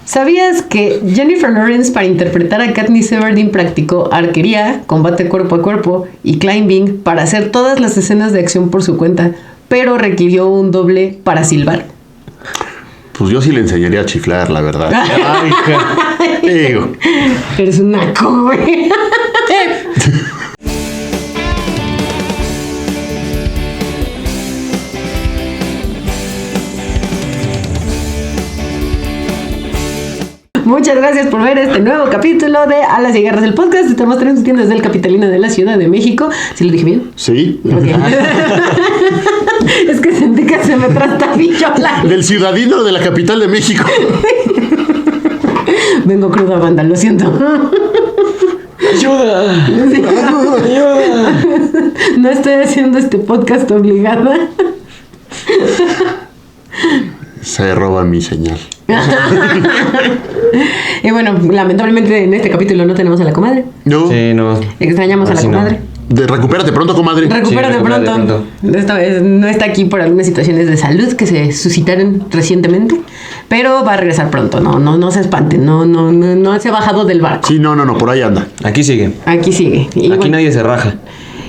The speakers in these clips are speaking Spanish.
¿Sabías que Jennifer Lawrence para interpretar a Katniss Everdeen practicó arquería, combate cuerpo a cuerpo y climbing para hacer todas las escenas de acción por su cuenta, pero requirió un doble para silbar? Pues yo sí le enseñaría a chiflar, la verdad. Ay, digo. Eres un naco, güey. Muchas gracias por ver este nuevo capítulo de Alas y Garras, el podcast. Estamos transmitiendo desde el Capitalino de la Ciudad de México. ¿Sí lo dije bien? Sí. Okay. Es que sentí que se me trastabilló la... Del ciudadino de la capital de México. Vengo cruda, banda, lo siento. ¡Ayuda! Sí. ¡Ayuda! No estoy haciendo este podcast obligada. Se roba mi señal. Y bueno, lamentablemente en este capítulo no tenemos a la comadre. No. Sí, no. Extrañamos a la Así no. comadre. Recupérate pronto, comadre. Recupérate pronto. Esta vez no está aquí por algunas situaciones de salud que se suscitaron recientemente, pero va a regresar pronto. No se espanten. No se ha bajado del barco. Sí, no, por ahí anda. Aquí sigue. Aquí sigue. Y Aquí bueno, nadie se raja.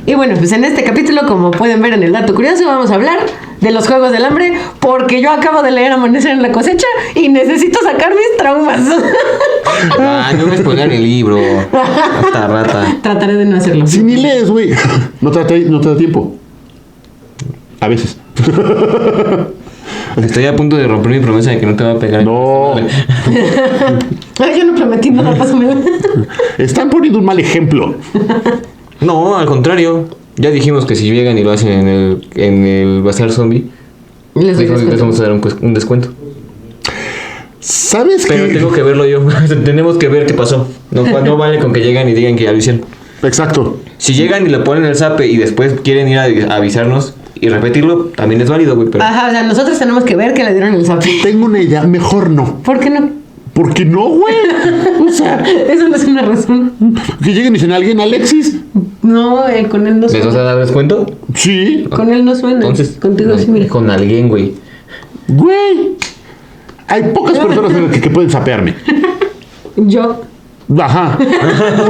y bueno, pues en este capítulo, como pueden ver en el dato curioso, vamos a hablar de los Juegos del Hambre, porque yo acabo de leer Amanecer en la Cosecha y necesito sacar mis traumas. No me spoilean el libro. Hasta rata. Trataré de no hacerlo. Si ni lees, güey. No te da tiempo. A veces. Estoy a punto de romper mi promesa de que no te va a pegar. No. Ay, yo no prometí nada, pásame. Están poniendo un mal ejemplo. No, al contrario. Ya dijimos que si llegan y lo hacen en el bazar zombie, les vamos a dar un descuento. ¿Sabes Pero qué? tengo que verlo yo. Tenemos que ver qué pasó. No vale con que llegan y digan que ya lo hicieron. Exacto. Si llegan y le ponen el zape y después quieren ir a avisarnos y repetirlo, también es válido, güey. Pero... Ajá, o sea, nosotros tenemos que ver que le dieron el zape. Tengo una idea. Mejor no. ¿Por qué no? ¿Por qué no, güey? O sea, Eso no es una razón. que lleguen y dicen alguien, Alexis. No, con él no ¿Les vas a suena. dar descuento? Sí. Con él no suena. Entonces, Contigo no, sí, mira. con alguien, güey. Güey. Hay pocas personas en las que pueden sapearme. Yo. Ajá.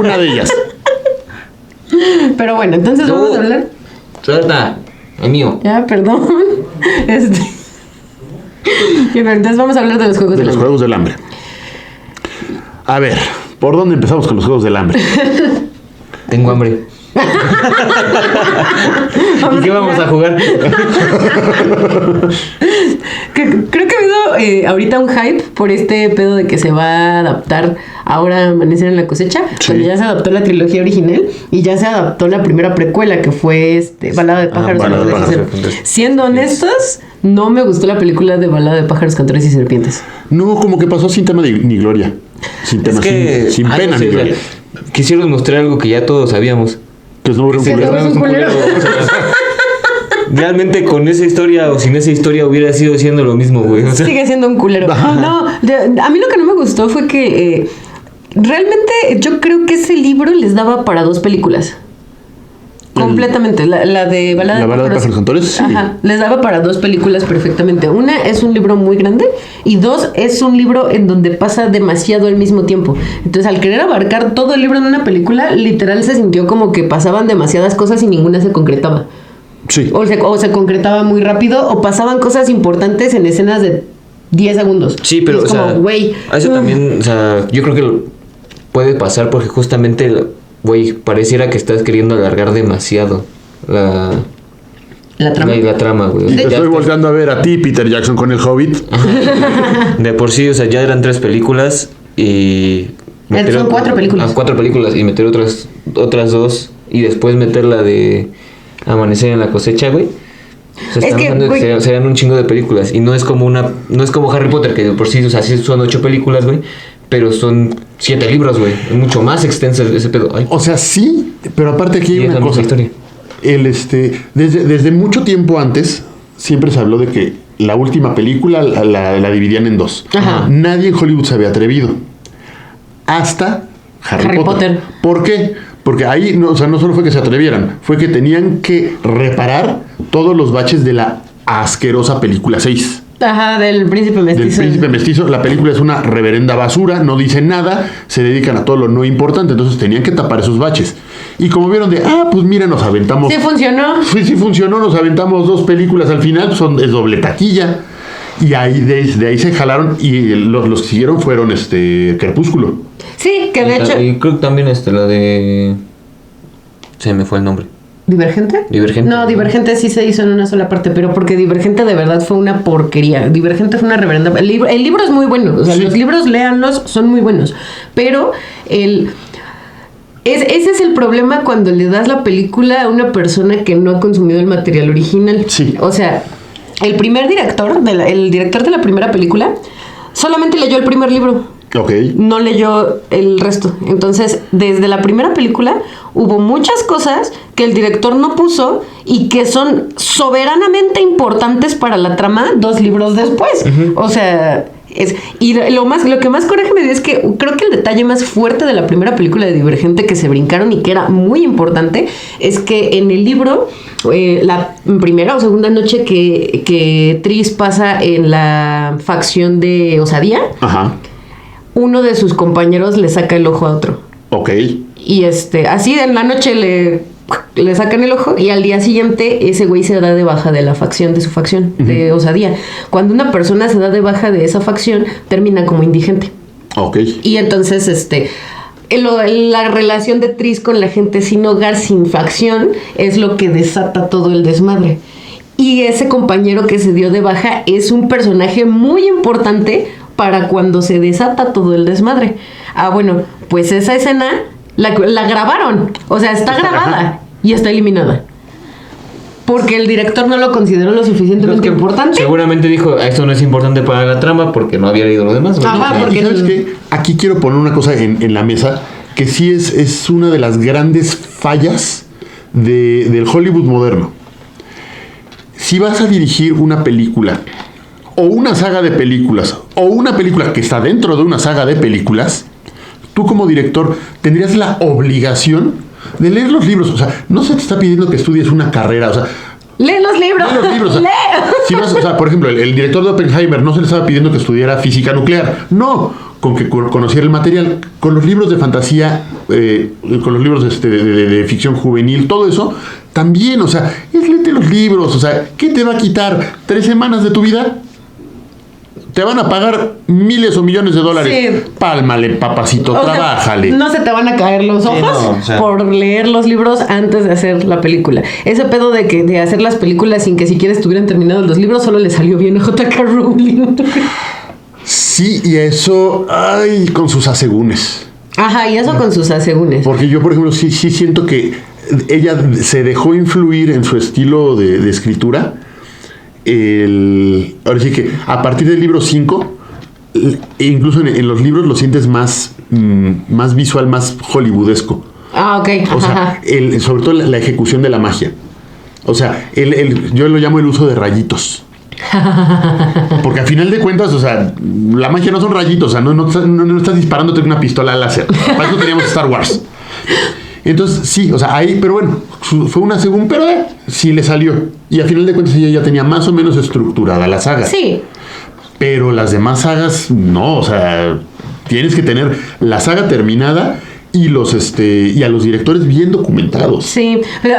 Una de ellas. Pero bueno, entonces vamos a hablar. Suelta, es mío. Ya, perdón. Y bueno, entonces vamos a hablar de los Juegos De del los Hambre. Juegos del Hambre. A ver, ¿por dónde empezamos con los Juegos del Hambre? Tengo hambre. ¿Y qué vamos a jugar? Creo que ha habido ahorita un hype por este pedo de que se va a adaptar ahora Amanecer en la Cosecha. Sí. Cuando ya se adaptó la trilogía original y ya se adaptó la primera precuela que fue Balada de pájaros. Balada de Cantoras y pájaros. Serpientes. Siendo honestos, no me gustó la película de Balada de pájaros, cantores y serpientes. No, como que pasó sin tema ni gloria. Sin tema, sin pena no sé, ni o sea, gloria. quisieron mostrar algo que ya todos sabíamos. Que no era un Sí, culero. no es un culero. O sea, realmente con esa historia o sin esa historia hubiera sido siendo lo mismo, güey. O sea, Sigue siendo un culero. No, a mí lo que no me gustó fue que realmente yo creo que ese libro les daba para 2 películas. Completamente. La de Balada La Balada de pájaros cantores, sí. Ajá. Les daba para 2 películas perfectamente. Una es un libro muy grande y 2 es un libro en donde pasa demasiado al mismo tiempo. Entonces, al querer abarcar todo el libro en una película, literal se sintió como que pasaban demasiadas cosas y ninguna se concretaba. Sí. O se concretaba muy rápido o pasaban cosas importantes en escenas de 10 segundos. sí, pero, Y es o sea, como, güey. eso también, o sea, yo creo que puede pasar porque justamente, güey, pareciera que estás queriendo alargar demasiado la trama. La trama, güey. O Y sea, te ya estoy estás- volteando a ver a ti, Peter Jackson, con el Hobbit. De por sí, o sea, ya eran 3 películas y... Son 4 películas. 4 películas y meter otras 2 y después meter la de Amanecer en la Cosecha, güey. O sea, Es estamos que, hablando de güey, que serían un chingo de películas y no es como Harry Potter, que de por sí, o sea, sí son 8 películas, güey, pero son 7 libros, güey. Es mucho más extenso ese pedo. Ay. O sea, sí, pero aparte aquí Y hay es una la misma cosa. historia. Desde mucho tiempo antes, siempre se habló de que la última película la dividían en 2. Ajá. Nadie en Hollywood se había atrevido. Hasta Harry Potter. ¿Por qué? Porque ahí, no solo fue que se atrevieran, fue que tenían que reparar todos los baches de la asquerosa película 6. Ajá, del príncipe Del mestizo. príncipe mestizo. La película es una reverenda basura, no dicen nada, se dedican a todo lo no importante, entonces tenían que tapar esos baches. Y como vieron pues mira, nos aventamos. Sí funcionó. Sí funcionó, nos aventamos 2 películas al final, es doble taquilla. Y ahí de ahí se jalaron y los que siguieron fueron Crepúsculo. Sí, que de hecho... Y creo que también la de... Se me fue el nombre. ¿Divergente? Divergente. No, Divergente sí se hizo en una sola parte, pero porque Divergente de verdad fue una porquería. Divergente fue una reverenda... El libro es muy bueno, o sea, Sí. Los libros, léanlos, son muy buenos. Pero ese es el problema cuando le das la película a una persona que no ha consumido el material original. Sí. O sea, el director de la primera película solamente leyó el primer libro. Ok. No leyó el resto. Entonces, desde la primera película hubo muchas cosas que el director no puso y que son soberanamente importantes para la trama 2 libros después. O sea, lo que más coraje me dio es que creo que el detalle más fuerte de la primera película de Divergente que se brincaron y que era muy importante es que en el libro, la primera o segunda noche que Tris pasa en la facción de Osadía, Ajá. uno de sus compañeros le saca el ojo a otro. Ok. Y así en la noche le sacan el ojo y al día siguiente ese güey se da de baja de su facción, de Osadía. Cuando una persona se da de baja de esa facción, termina como indigente. Ok. Y entonces, la relación de Tris con la gente sin hogar, sin facción, es lo que desata todo el desmadre. Y ese compañero que se dio de baja es un personaje muy importante para cuando se desata todo el desmadre. Bueno, pues esa escena la grabaron. O sea, está grabada y está eliminada. Porque el director no lo consideró lo suficientemente importante. Seguramente dijo, esto no es importante para la trama porque no había leído lo demás. Ajá, Y porque ¿sabes qué? Aquí quiero poner una cosa en la mesa que sí es una de las grandes fallas del Hollywood moderno. Si vas a dirigir una película o una saga de películas o una película que está dentro de una saga de películas, tú como director tendrías la obligación de leer los libros. O sea, no se te está pidiendo que estudies una carrera, o sea, ¡lee los libros! lee los libros. O sea, si vas, o sea, por ejemplo, el director de Oppenheimer no se le estaba pidiendo que estudiara física nuclear. No, con que conociera el material. Con los libros de fantasía, con los libros de ficción juvenil, todo eso, también, o sea, léete los libros. O sea, ¿qué te va a quitar? ¿3 semanas de tu vida? Te van a pagar miles o millones de dólares. Sí. Pálmale, papacito, O sea, trabájale. no se te van a caer los ojos no, o sea. por leer los libros antes de hacer la película. Ese pedo de hacer las películas sin que siquiera estuvieran terminados los libros solo le salió bien a J.K. Rowling. Sí, y eso, ay, con sus asegúnes. Ajá, y eso con sus asegúnes. Porque yo, por ejemplo, sí siento que ella se dejó influir en su estilo de escritura. Ahora sí que a partir del libro 5, incluso en los libros lo sientes más visual, más hollywoodesco. Ah, ok. O sea, Ajá. sobre todo la ejecución de la magia. O sea, yo lo llamo el uso de rayitos. Porque al final de cuentas, o sea, la magia no son rayitos, o sea, no estás disparándote con una pistola láser. Para eso teníamos Star Wars. Entonces, sí, o sea, ahí, pero bueno, fue una según, pero sí le salió. Y al final de cuentas ella ya tenía más o menos estructurada la saga. Sí. Pero las demás sagas, no, o sea, tienes que tener la saga terminada y y a los directores bien documentados. Sí, pero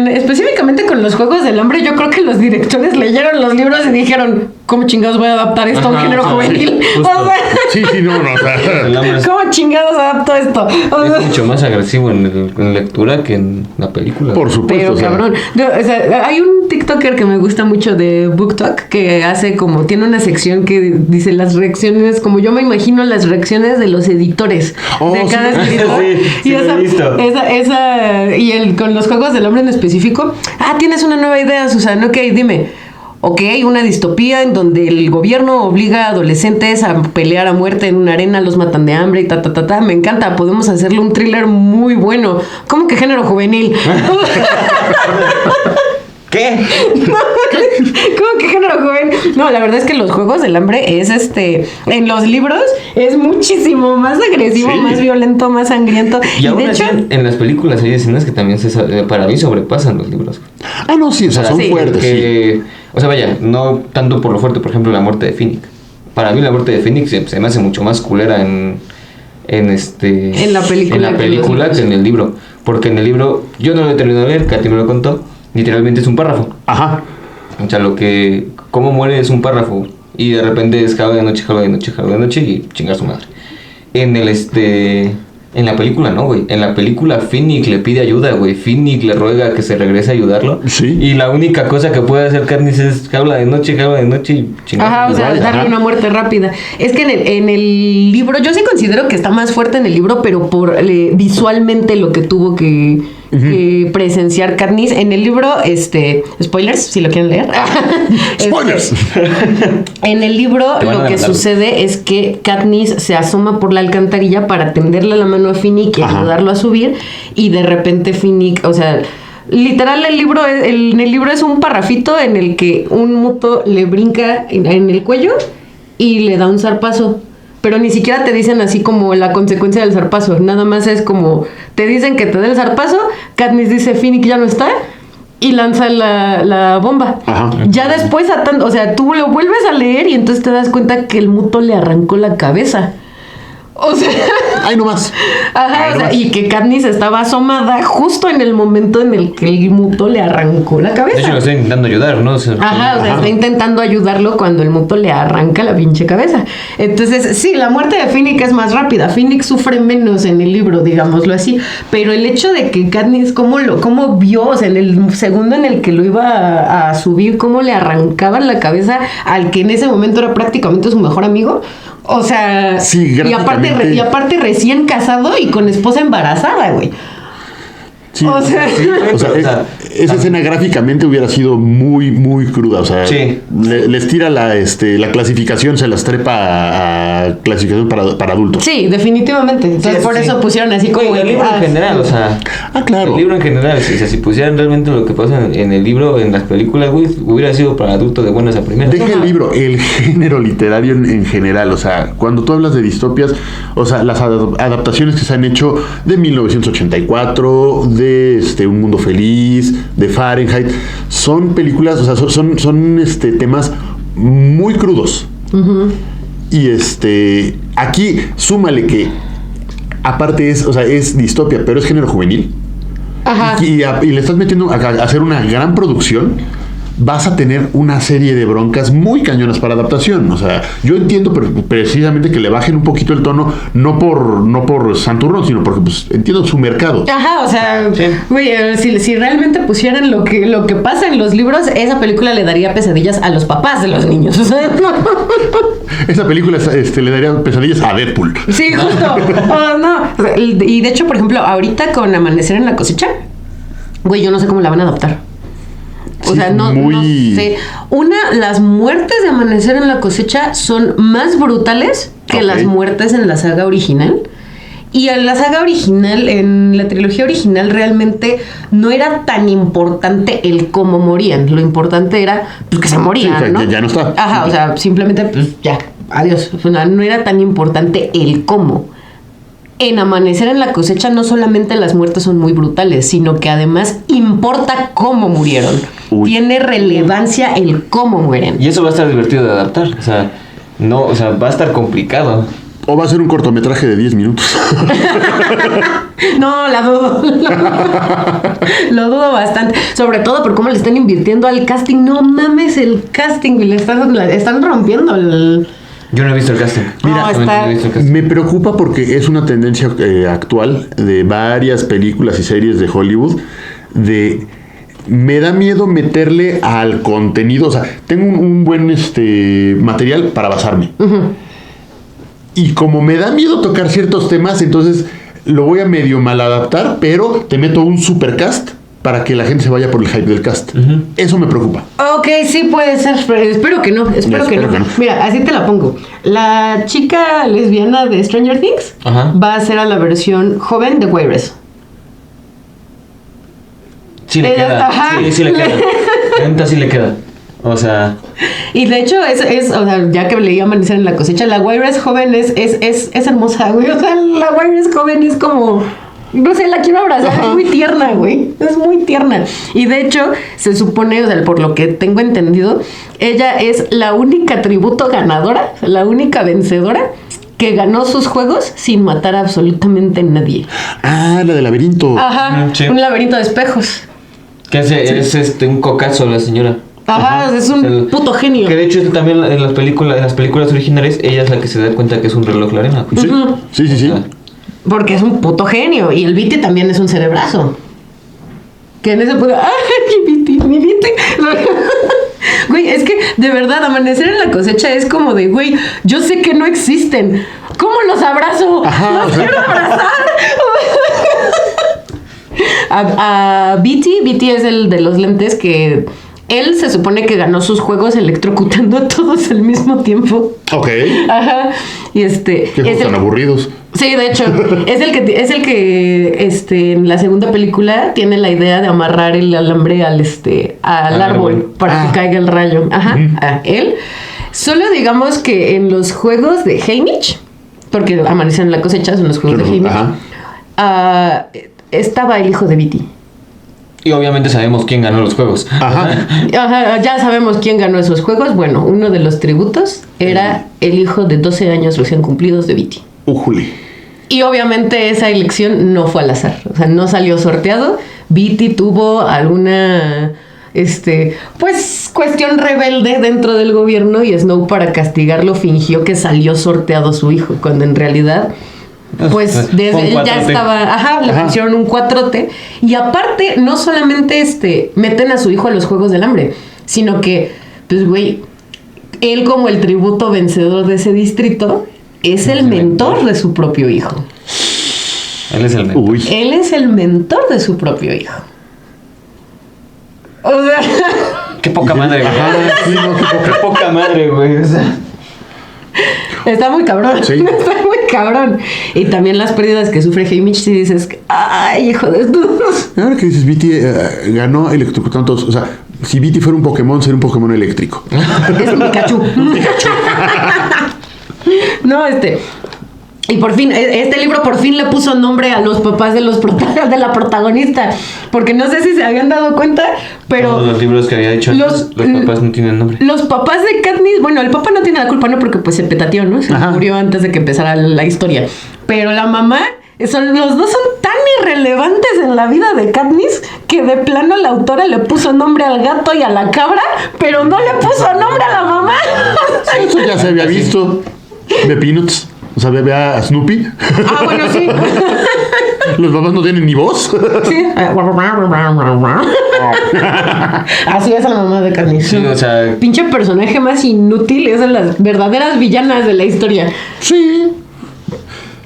específicamente con los Juegos del Hambre, yo creo que los directores leyeron los libros y dijeron, ¿cómo chingados voy a adaptar esto a un Ajá, género sí, juvenil? justo. O sea, Sí, no, o sea. El hambre ¿cómo chingados adapto esto? O sea, es mucho más agresivo en lectura que en la película. Por supuesto. pero o sea, cabrón, o sea, hay un TikToker que me gusta mucho de Book Talk que tiene una sección que dice las reacciones, como yo me imagino las reacciones de los editores Oh, de cada sí. escritor. Sí, Y lo he visto. con los Juegos del Hambre en específico. Tienes una nueva idea, Susana. Ok, dime. Ok, una distopía en donde el gobierno obliga a adolescentes a pelear a muerte en una arena, los matan de hambre y ta. Me encanta, podemos hacerle un thriller muy bueno. ¿Cómo que género juvenil? ¿Qué? ¿Cómo que género juvenil? No, la verdad es que los Juegos del Hambre es en los libros es muchísimo más agresivo, Sí. más violento, más sangriento. Y aún de así, hecho, en las películas hay escenas que también para mí sobrepasan los libros. no, sí, o sea, son Sí. fuertes, sí. Que O sea, vaya, no tanto por lo fuerte, por ejemplo, la muerte de Phoenix. Para mí la muerte de Phoenix se me hace mucho más culera en la película que en el libro. Porque en el libro, yo no lo he terminado de leer, Katy me lo contó, literalmente es un párrafo. Ajá. O sea, cómo muere es un párrafo. Y de repente es jalo de noche y chinga su madre. En la película no, güey. En la película Phoenix le pide ayuda, güey. Phoenix le ruega que se regrese a ayudarlo. Sí. Y la única cosa que puede hacer Katniss es habla de noche y chingar. Ajá, o sea, darle una muerte rápida. Es que en el libro, yo sí considero que está más fuerte en el libro, pero por visualmente lo que tuvo que presenciar Katniss. En el libro, spoilers, si lo quieren leer. ¡Spoilers! En el libro lo que sucede es que Katniss se asoma por la alcantarilla para tenderle la mano a Finnick y ayudarlo a subir, y de repente Finnick, o sea, literal en el libro es un parrafito en el que un muto le brinca en el cuello y le da un zarpazo. Pero ni siquiera te dicen así como la consecuencia del zarpazo. Nada más es como, te dicen que te dé el zarpazo, Katniss dice Finnick ya no está, y lanza la bomba. Ajá. Ya después, o sea, tú lo vuelves a leer y entonces te das cuenta que el muto le arrancó la cabeza. O sea... ¡Ay, no más! Ajá, o sea, y que Katniss estaba asomada justo en el momento en el que el muto le arrancó la cabeza. De hecho, lo está intentando ayudar, ¿no? Está intentando ayudarlo cuando el muto le arranca la pinche cabeza. Entonces, sí, la muerte de Finnick es más rápida. Finnick sufre menos en el libro, digámoslo así. Pero el hecho de que Katniss, cómo vio, o sea, en el segundo en el que lo iba a subir, cómo le arrancaban la cabeza al que en ese momento era prácticamente su mejor amigo. O sea, sí, y aparte recién casado y con esposa embarazada, güey. Sí, esa escena gráficamente hubiera sido muy, muy cruda. O sea, sí. Les tira la clasificación, se las trepa a clasificación para adultos. Sí, definitivamente. Entonces, por eso pusieron así como... el libro en general, o sea... claro. El libro en general, o sea, si pusieran realmente lo que pasa en el libro, en las películas, güey, hubiera sido para adultos de buenas a primeras. Deja el libro, el género literario en general. O sea, cuando tú hablas de distopias, o sea, las adaptaciones que se han hecho de 1984, de Un Mundo Feliz, de Fahrenheit, son películas, o sea, son temas muy crudos. Uh-huh. Y aquí súmale que aparte es distopia, pero es género juvenil. Ajá. Y le estás metiendo a hacer una gran producción, vas a tener una serie de broncas muy cañonas para adaptación. O sea, yo entiendo precisamente que le bajen un poquito el tono, no por santurrón, sino porque pues entiendo su mercado. Ajá, o sea, güey, si realmente pusieran lo que pasa en los libros, esa película le daría pesadillas a los papás de los niños. O sea, esa película le daría pesadillas a Deadpool. Sí, justo. No. Y de hecho, por ejemplo, ahorita con Amanecer en la Cosecha, güey, yo no sé cómo la van a adaptar. O sea, no sé. Las muertes de Amanecer en la Cosecha son más brutales que las muertes en la saga original. Y en la saga original, en la trilogía original, realmente no era tan importante el cómo morían. Lo importante era pues, que se morían, sí, o sea, ¿no? Ya no está. Ajá, o sea, simplemente pues ya, adiós. O sea, no era tan importante el cómo. En Amanecer en la Cosecha no solamente las muertes son muy brutales, sino que además importa cómo murieron. Uy. Tiene relevancia el cómo mueren. Y eso va a estar divertido de adaptar. O sea, va a estar complicado. O va a ser un cortometraje de 10 minutos. No, la dudo. Lo dudo bastante. Sobre todo por cómo le están invirtiendo al casting. No mames el casting. Le están rompiendo el... Yo no he visto el casting. Mira, no he visto el casting. Me preocupa porque es una tendencia actual de varias películas y series de Hollywood me da miedo meterle al contenido. O sea, tengo un buen material para basarme. Uh-huh. Y como me da miedo tocar ciertos temas, entonces lo voy a medio mal adaptar, pero te meto un supercast para que la gente se vaya por el hype del cast. Uh-huh. Eso me preocupa. Ok, sí puede ser, pero espero que no. Espero que no. Mira, así te la pongo. La chica lesbiana de Stranger Things va a ser a la versión joven de Waitress. Sí le queda. Sí le queda. Neta sí le queda. O sea... Y de hecho, o sea, ya que leí Amanecer en la Cosecha, la Waitress joven es hermosa, güey. O sea, la Waitress joven es como... No sé, la quiero abrazar, Ajá. es muy tierna, güey. Es muy tierna. Y de hecho, se supone, o sea, por lo que tengo entendido, ella es la única tributo ganadora, la única vencedora que ganó sus juegos sin matar a absolutamente nadie. Ah, la del laberinto. Ajá, Sí. un laberinto de espejos. Que es un cocazo la señora. Ajá, es un El- puto genio. Que de hecho también en las películas originales, ella es la que se da cuenta que es un reloj la arena. Sí, sí, sí, sí. O sea, Porque es un puto genio. Y el Viti también es un cerebrazo. Que en ese punto. ¡Ay, mi Viti! Güey, es que de verdad, Amanecer en la Cosecha es como de, güey, yo sé que no existen. ¿Cómo los abrazo? Ajá, ¡Los o sea. quiero abrazar! A Viti es el de los lentes que. Él se supone que ganó sus juegos electrocutando a todos al mismo tiempo. Ok. Ajá. Y Qué es juegos tan aburridos. Sí, de hecho, es el que en la segunda película tiene la idea de amarrar el alambre al Al árbol árbol. para que caiga el rayo. Ajá, a él. Solo digamos que en los juegos de Haymitch, porque Amanecer en la Cosecha son los juegos de Haymitch, Ajá. estaba el hijo de Viti. y obviamente sabemos quién ganó los juegos. Ajá. Ajá, ya sabemos quién ganó esos juegos. Bueno, uno de los tributos era el hijo de 12 años recién cumplidos de Viti. Ujule. Y obviamente esa elección no fue al azar, o sea, no salió sorteado. Viti tuvo alguna, pues, cuestión rebelde dentro del gobierno y Snow para castigarlo fingió que salió sorteado su hijo, cuando en realidad, pues, Fue desde un él ya 4T. estaba, le Ajá. pusieron un 4T. Y aparte, no solamente, meten a su hijo a los Juegos del Hambre, sino que, pues, güey, él como el tributo vencedor de ese distrito, es el mentor de su propio hijo. Él es el mentor. Uy. Él es el mentor de su propio hijo. O sea, Qué poca madre, güey. Ajá, sí, no, qué Qué poca madre, güey. O sea, está muy cabrón. Sí. Está muy cabrón. Y también las pérdidas que sufre Haymitch, si dices, ay, hijo de tu. Ahora que dices, Viti ganó electrocutando todos. O sea, si Viti fuera un Pokémon, sería un Pokémon eléctrico. Es un Pikachu. No, Y por fin, este libro por fin le puso nombre a los papás de de la protagonista. Porque no sé si se habían dado cuenta, pero todos los libros que había dicho antes, los papás no tienen nombre. los papás de Katniss, bueno, el papá no tiene la culpa, ¿no? Porque pues se petateó, ¿no? Se Ajá. murió antes de que empezara la historia. Pero la mamá, los dos son tan irrelevantes en la vida de Katniss que de plano la autora le puso nombre al gato y a la cabra, pero no le puso nombre a la mamá. Eso ya se había visto. De Peanuts. O sea, ve a Snoopy. Ah, bueno, sí. Los papás no tienen ni voz. Sí. Así es la mamá de Katniss. Sí, o sea, Pinche personaje más inútil, es de las verdaderas villanas de la historia. Sí.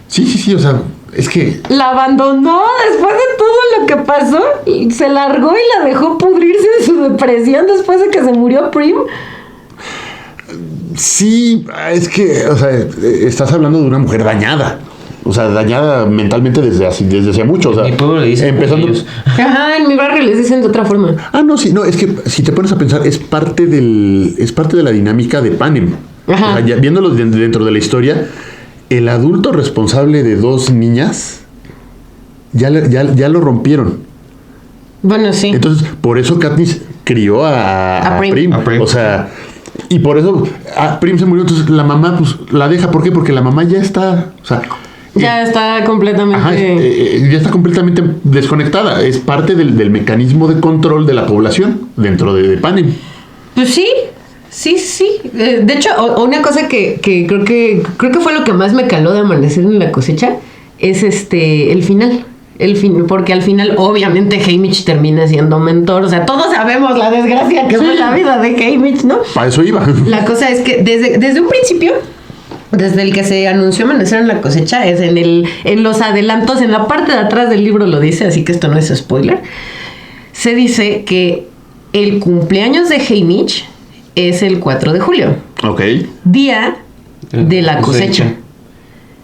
Sí, o sea, es que. La abandonó después de todo lo que pasó. Y se largó y la dejó pudrirse en su depresión después de que se murió Prim. Sí, es que, o sea, estás hablando de una mujer dañada. O sea, dañada mentalmente desde hace mucho. O sea, mi pueblo le dice empezando. ellos. Ajá, en mi barrio les dicen de otra forma. Ah, no, sí, no, es que si te pones a pensar, es parte de la dinámica de Panem. Ajá. O sea, ya viéndolo dentro de la historia, el adulto responsable de dos niñas ya lo rompieron. Bueno, sí. Entonces, por eso Katniss crió a Prim. Prim. A Prim. O sea, y por eso Prim se murió. Entonces, la mamá, pues, la deja. ¿Por qué? Porque la mamá ya está. O sea, Ya está completamente. ajá, ya está completamente desconectada. Es parte del mecanismo de control de la población dentro de Panem. Pues sí. Sí. De hecho, una cosa que creo que fue lo que más me caló de Amanecer en la Cosecha es el final. Porque al final, obviamente, Haymitch termina siendo mentor. O sea, todos sabemos la desgracia que fue la vida de Haymitch, ¿no? Para eso iba. La cosa es que desde un principio, desde el que se anunció Amanecer en la Cosecha, es en los adelantos, en la parte de atrás del libro lo dice, así que esto no es spoiler. Se dice que el cumpleaños de Haymitch es el 4 de julio, Ok. día de la cosecha.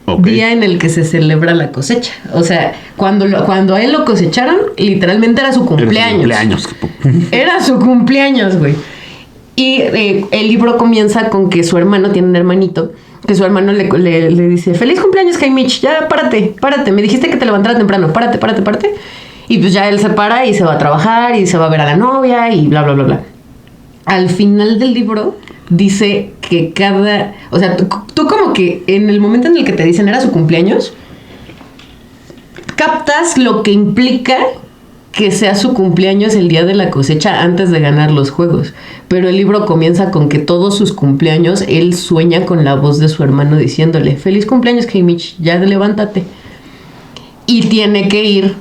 Ok. Día en el que se celebra la cosecha. O sea, cuando a él lo cosecharon, literalmente era su cumpleaños. Era su cumpleaños, güey. Y el libro comienza con que su hermano tiene un hermanito que su hermano le dice, feliz cumpleaños, Haymitch, ya párate, me dijiste que te levantaras temprano, párate. Y pues ya él se para y se va a trabajar y se va a ver a la novia y bla, bla, bla, bla. Al final del libro dice que o sea, tú como que en el momento en el que te dicen era su cumpleaños, captas lo que implica que sea su cumpleaños el día de la cosecha antes de ganar los juegos. Pero el libro comienza con que todos sus cumpleaños él sueña con la voz de su hermano diciéndole, feliz cumpleaños, Haymitch, ya levántate. Y tiene que ir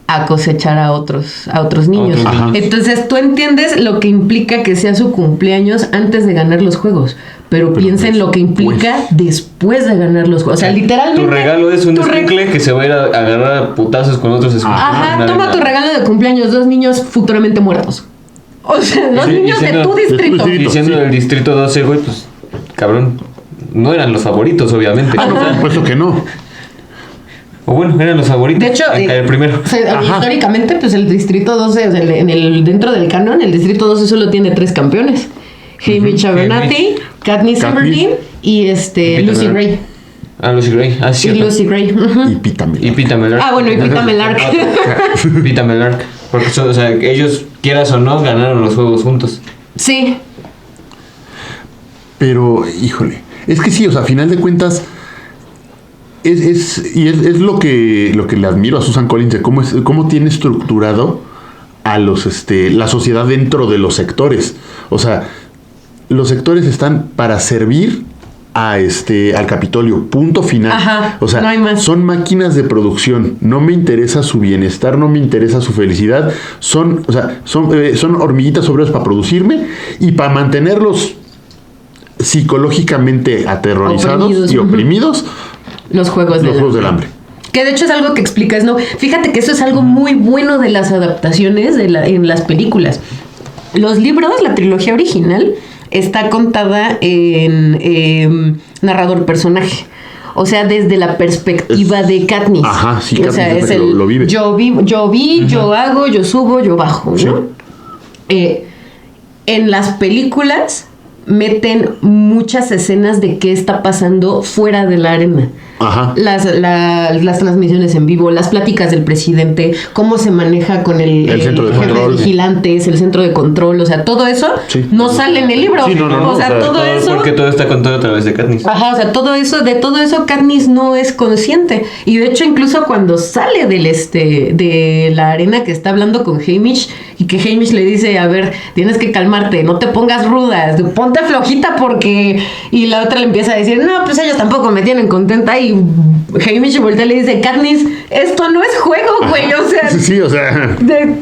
a cosechar a otros niños. Ajá. Entonces tú entiendes lo que implica que sea su cumpleaños antes de ganar los juegos, pero piensa en lo que implica después de ganar los juegos. O sea, literalmente... Tu regalo es un escuincle que se va a ir a agarrar a putazos con otros escuincles. Ajá, toma tu regalo de cumpleaños, 2 niños futuramente muertos. O sea, 2 niños de tu distrito. Sí. Y siendo del distrito 12, güey, pues, cabrón, no eran los favoritos, obviamente. No, por supuesto que no. O bueno, eran los favoritos. De hecho, en caer primero. O sea, históricamente, pues el distrito 12, o sea, dentro del canon, el distrito 12 solo tiene 3 campeones. Haymitch Abernathy, Katniss Everdeen y Lucy Gray. Lucy Gray. Sí. Y Lucy Gray. Y Pita Mellark. Y Pita Mellark. Bueno, y Pita Mellark. Pita Mellark. Porque, o sea, ellos, quieras o no, ganaron los juegos juntos. Sí. Pero, híjole, es que sí, o sea, a final de cuentas, es lo que le admiro a Susan Collins, de cómo tiene estructurado a la sociedad dentro de los sectores. O sea, los sectores están para servir al Capitolio, punto final. Ajá, o sea, no hay más. Son máquinas de producción, no me interesa su bienestar, no me interesa su felicidad, son hormiguitas obreras para producirme y para mantenerlos psicológicamente aterrorizados y oprimidos. Los juegos del hambre. Que de hecho es algo que explicas, ¿no? Fíjate que eso es algo muy bueno de las adaptaciones en las películas. Los libros, la trilogía original, está contada en narrador-personaje. O sea, desde la perspectiva de Katniss. Ajá, sí, o sea, Katniss es lo vive. Yo vi, yo hago, yo subo, yo bajo, ¿no? Sí. En las películas meten muchas escenas de qué está pasando fuera de la arena. Ajá. Las transmisiones en vivo, las pláticas del presidente, cómo se maneja con el centro de control, vigilantes, el centro de control, o sea, todo eso no sale en el libro. Sí, no, o sea, todo eso. Porque todo está contado a través de Katniss. Ajá, o sea, todo eso Katniss no es consciente. Y de hecho, incluso cuando sale de la arena que está hablando con Haymitch, y que Haymitch le dice, a ver, tienes que calmarte, no te pongas ruda, ponte flojita porque... Y la otra le empieza a decir, no, pues ellos tampoco me tienen contenta. Y Haymitch voltea y le dice, Katniss, esto no es juego, güey. O sea, sí, o sea,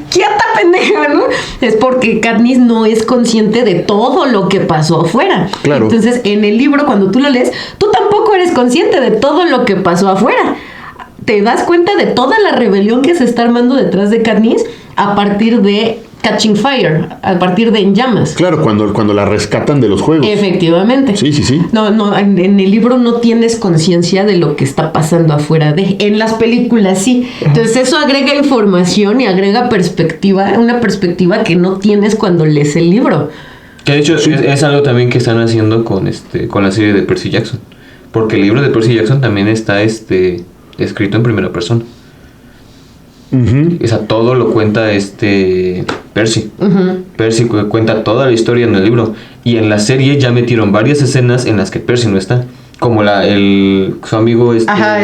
quieta, pendeja, ¿no? Es porque Katniss no es consciente de todo lo que pasó afuera. Claro. Entonces, en el libro, cuando tú lo lees, tú tampoco eres consciente de todo lo que pasó afuera. Te das cuenta de toda la rebelión que se está armando detrás de Katniss a partir de Catching Fire, a partir de En Llamas. Claro, cuando la rescatan de los juegos. Efectivamente. Sí. No, en el libro no tienes conciencia de lo que está pasando afuera de. En las películas sí. Entonces eso agrega información y agrega perspectiva, una perspectiva que no tienes cuando lees el libro. Que de hecho es algo también que están haciendo con la serie de Percy Jackson. Porque el libro de Percy Jackson también está escrito en primera persona. Uh-huh. O sea, todo lo cuenta Percy. Uh-huh. Percy cuenta toda la historia en el libro. Y en la serie ya metieron varias escenas en las que Percy no está. Como su amigo Ajá,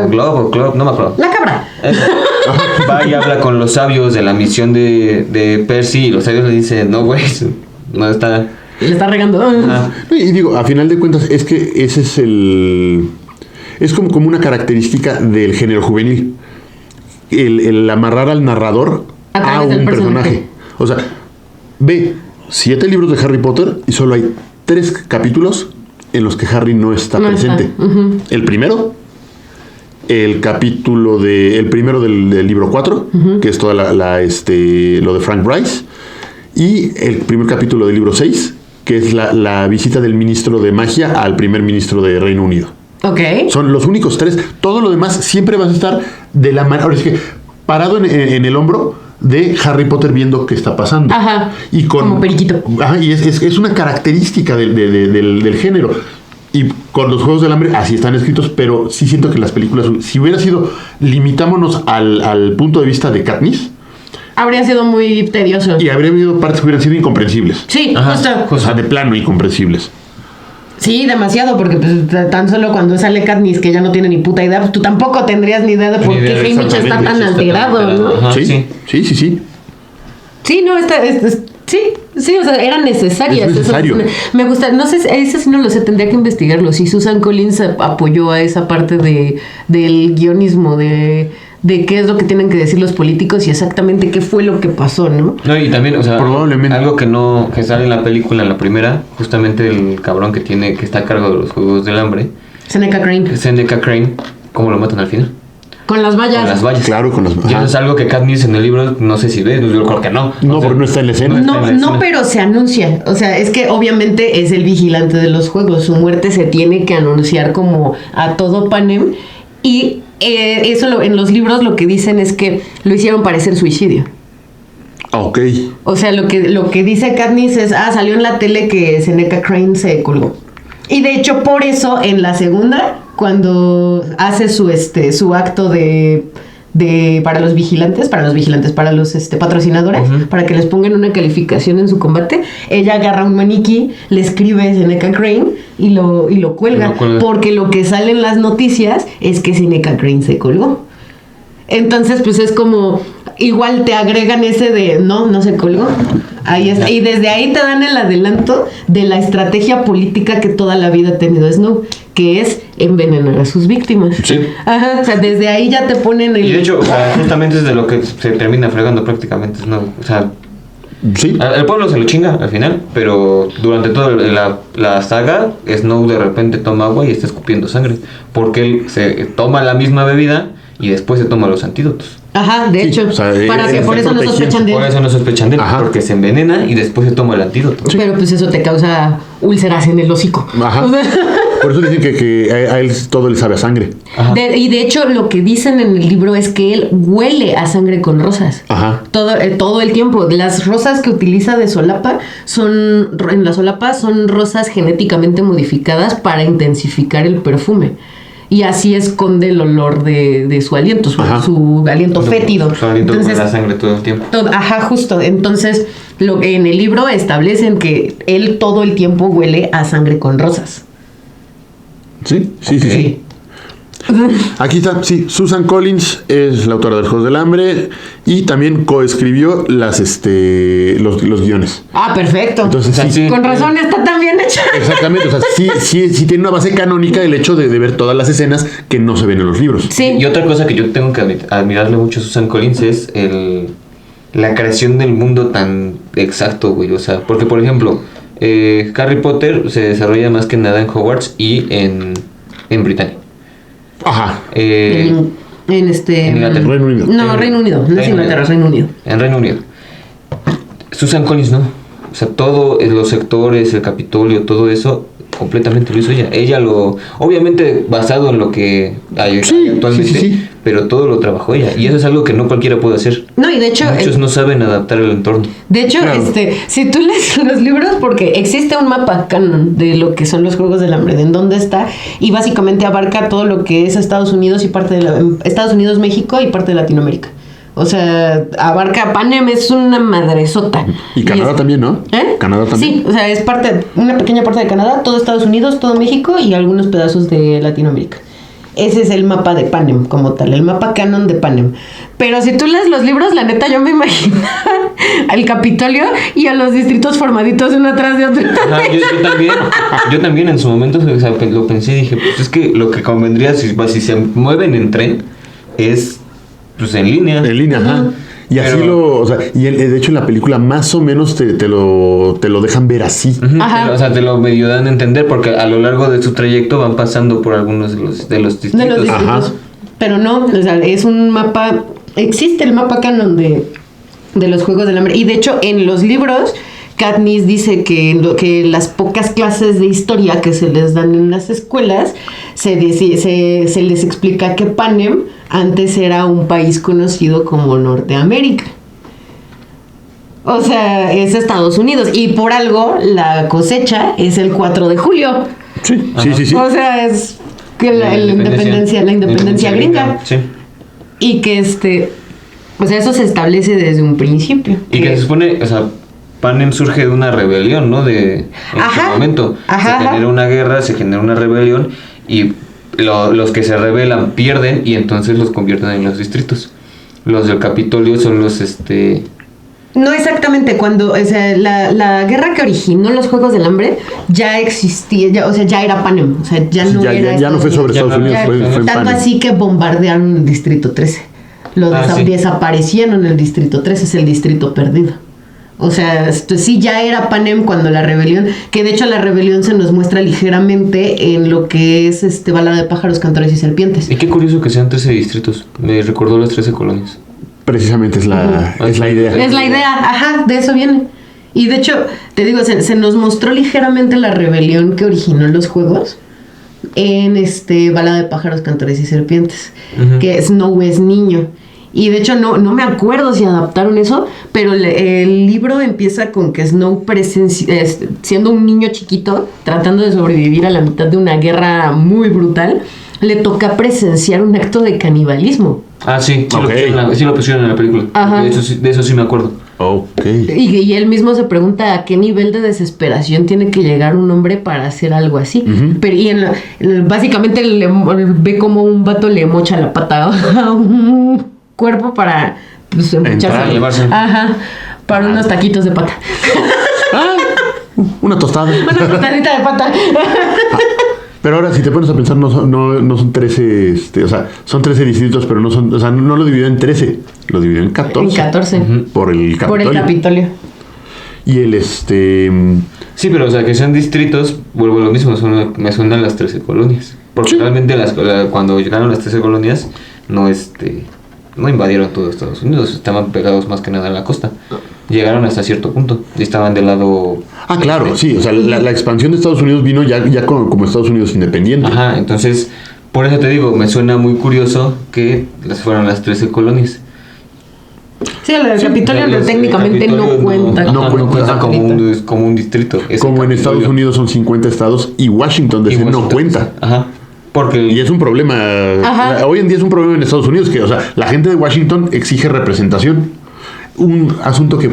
Glob, no me acuerdo. La cabra. Va y habla con los sabios de la misión de Percy. Y los sabios le dicen, no, güey, no está... Le está regando. Y digo, a final de cuentas, es que ese es es como una característica del género juvenil. El amarrar al narrador a un personaje. O sea, ve 7 libros de Harry Potter y solo hay 3 capítulos en los que Harry no está presente. Uh-huh. El primero, el primero del libro 4, uh-huh, que es toda lo de Frank Bryce, y el primer capítulo del libro 6, que es la visita del ministro de magia al primer ministro de Reino Unido. Okay. Son los únicos 3. Todo lo demás siempre vas a estar de la mano. Ahora es que parado en el hombro de Harry Potter viendo qué está pasando. Ajá, Y como periquito. Ajá, y es una característica del género. Y con los Juegos del Hambre así están escritos, pero sí siento que las películas, si hubiera sido, limitámonos al punto de vista de Katniss, Habría sido muy tedioso. y habría habido partes que hubieran sido incomprensibles. Sí, Ajá, justo. O sea, de plano incomprensibles. Sí, demasiado, porque pues, tan solo cuando sale Katniss, que ya no tiene ni puta idea, pues tú tampoco tendrías ni idea de por Ni qué idea, Haymitch está exactamente, tan sí está tan alterado, alterado. ¿no? Ajá, Sí, sí. sí. Sí, no, sí, o sea, eran necesarias. Es necesario. Me gusta, no sé, ese sí no lo sé, tendría que investigarlo. Si Susan Collins apoyó a esa parte del guionismo, de qué es lo que tienen que decir los políticos y exactamente qué fue lo que pasó, ¿no? No, y también, o sea, Probablemente. algo que sale en la película, en la primera, justamente el cabrón que está a cargo de los Juegos del Hambre, Seneca Crane. Seneca Crane, ¿cómo lo matan al final? Con las vallas. Con las vallas. Claro, con las Y eso es algo que Katniss en el libro no sé si ve, yo creo que no. No, O sea, porque no está en la escena. está en la No, escena. pero se anuncia. O sea, es que obviamente es el vigilante de los juegos. Su muerte se tiene que anunciar como a todo Panem. Y eso en los libros lo que dicen es que lo hicieron parecer suicidio. Ok. O sea, lo que dice Katniss es, salió en la tele que Seneca Crane se colgó. Y de hecho, por eso, en la segunda, cuando hace su acto para los vigilantes, para los patrocinadores, para que les pongan una calificación en su combate, ella agarra un maniquí, le escribe Seneca Crane y lo cuelga. Porque lo que sale en las noticias es que Seneca Crane se colgó. Entonces, pues es como, igual te agregan ese de, no se colgó. Ahí está. Y desde ahí te dan el adelanto de la estrategia política que toda la vida ha tenido Snow, que es envenenar a sus víctimas. Sí. Ajá, o sea, desde ahí ya te ponen el... Y de hecho, o sea, justamente es de lo que se termina fregando prácticamente, ¿no? O sea, Sí. el pueblo se lo chinga al final, pero durante toda la saga, Snow de repente toma agua y está escupiendo sangre, porque él se toma la misma bebida y después se toma los antídotos. Ajá, de Sí, hecho, o sea, para que él por está eso no protegiendo. sospechan de Por él. eso no sospechan de él, Ajá. porque se envenena y después se toma el antídoto. Pero pues eso te causa úlceras en el hocico. Ajá. O sea, Por eso dicen que a él todo le sabe a sangre. Ajá. y de hecho lo que dicen en el libro es que él huele a sangre con rosas. Ajá. Todo el tiempo. Las rosas que utiliza de solapa en la solapa son rosas genéticamente modificadas para intensificar el perfume. Y así esconde el olor de su aliento, su aliento fétido. Su aliento con la sangre todo el tiempo. Ajá, justo. Entonces, en el libro establecen que él todo el tiempo huele a sangre con rosas. Sí. Sí. Aquí está, sí, Susan Collins es la autora de los Juegos del Hambre y también coescribió los guiones. Perfecto. Entonces, sí. Con razón está tan bien hecha. Exactamente, o sea, sí tiene una base canónica el hecho de ver todas las escenas que no se ven en los libros. Sí. Y otra cosa que yo tengo que admirarle mucho a Susan Collins es la creación del mundo tan exacto, güey. O sea, porque por ejemplo, Harry Potter se desarrolla más que nada en Hogwarts y en Britania. Ajá. En Inglaterra. Reino Unido. No, Reino Unido. No es Inglaterra, es Reino Unido. En Reino Unido. Susan Collins no. O sea, todo, los sectores, el Capitolio, todo eso, completamente lo hizo ella. Obviamente basado en lo que hay actualmente, sí. pero todo lo trabajó ella. Y eso es algo que no cualquiera puede hacer. No, y de hecho... Muchos no saben adaptar el entorno. De hecho, Claro. si tú lees los libros, porque existe un mapa canon de lo que son los Juegos del Hambre, de en dónde está, y básicamente abarca todo lo que es Estados Unidos y Estados Unidos, México y parte de Latinoamérica. O sea, abarca Panem, es una madresota. Y Canadá también, ¿no? ¿Eh? Canadá también. Sí, o sea, es una pequeña parte de Canadá, todo Estados Unidos, todo México y algunos pedazos de Latinoamérica. Ese es el mapa de Panem como tal, el mapa canon de Panem. Pero si tú lees los libros, la neta yo me imagino al Capitolio y a los distritos formaditos uno atrás de otro. Ajá, yo también en su momento, o sea, lo pensé y dije, pues es que lo que convendría si se mueven en tren es pues en línea. En línea, ajá. Y así de hecho en la película más o menos te lo dejan ver así. Ajá. O sea, te lo medio dan a entender porque a lo largo de su trayecto van pasando por algunos de los distritos. De los distritos. Ajá. Pero no, o sea, es un mapa. Existe el mapa canon de los Juegos del Hambre. Y de hecho, en los libros, Katniss dice que las pocas clases de historia que se les dan en las escuelas, se les explica que Panem antes era un país conocido como Norteamérica. O sea, es Estados Unidos. Y por algo la cosecha es el 4 de julio. Sí. O sea, es que la independencia gringa. Sí. Y que o sea, eso se establece desde un principio. Y que se supone, o sea, Panem surge de una rebelión, ¿no? En ese momento. Se genera una guerra, se genera una rebelión y los que se rebelan pierden y entonces los convierten en los distritos. Los del Capitolio son los No exactamente, cuando, o sea, la guerra que originó los Juegos del Hambre ya existía, o sea, ya era Panem, o sea, ya no era... Ya no fue sobre Estados Unidos, fue en tanto Panem. así que bombardearon el Distrito 13. Desaparecieron el Distrito 13, es el distrito perdido. O sea, sí ya era Panem cuando la rebelión, que de hecho la rebelión se nos muestra ligeramente en lo que es Balada de pájaros, cantores y serpientes. Y qué curioso que sean 13 distritos, me recordó las 13 colonias. Precisamente es la idea. Es la idea, de eso viene. Y de hecho, te digo, se nos mostró ligeramente la rebelión que originó los juegos en Balada de pájaros, cantores y serpientes, que Snow es niño. Y de hecho no me acuerdo si adaptaron eso, pero el libro empieza con que Snow siendo un niño chiquito, tratando de sobrevivir a la mitad de una guerra muy brutal, le toca presenciar un acto de canibalismo. Sí, Okay. Lo pusieron en la película. Ajá. De eso sí me acuerdo. Ok. Y él mismo se pregunta a qué nivel de desesperación tiene que llegar un hombre para hacer algo así. Pero básicamente ve como un vato le mocha la pata a un cuerpo para Para llevarse. Para unos taquitos de pata. Una tostada. Una tostadita de pata. Pero ahora, si te pones a pensar, no son 13, o sea, son 13 distritos, pero no son, o sea, no lo dividió en 13, lo dividió en 14. En 14. Por el Capitolio. Por el Capitolio. Y Sí, pero o sea, que sean distritos, vuelvo a lo mismo, me suenan las 13 colonias. Porque realmente cuando llegaron las 13 colonias, no invadieron todo Estados Unidos, estaban pegados más que nada a la costa. Llegaron hasta cierto punto y estaban del lado... claro, sí, o sea, la expansión de Estados Unidos vino ya como Estados Unidos independiente. Entonces, por eso te digo, me suena muy curioso que fueron las 13 colonias. Sí, el Capitolio técnicamente no cuenta. No cuenta como un distrito. Como en Estados Unidos son 50 estados y Washington DC no cuenta. Y es un problema. Hoy en día es un problema en Estados Unidos que, o sea, la gente de Washington exige representación. Un asunto que,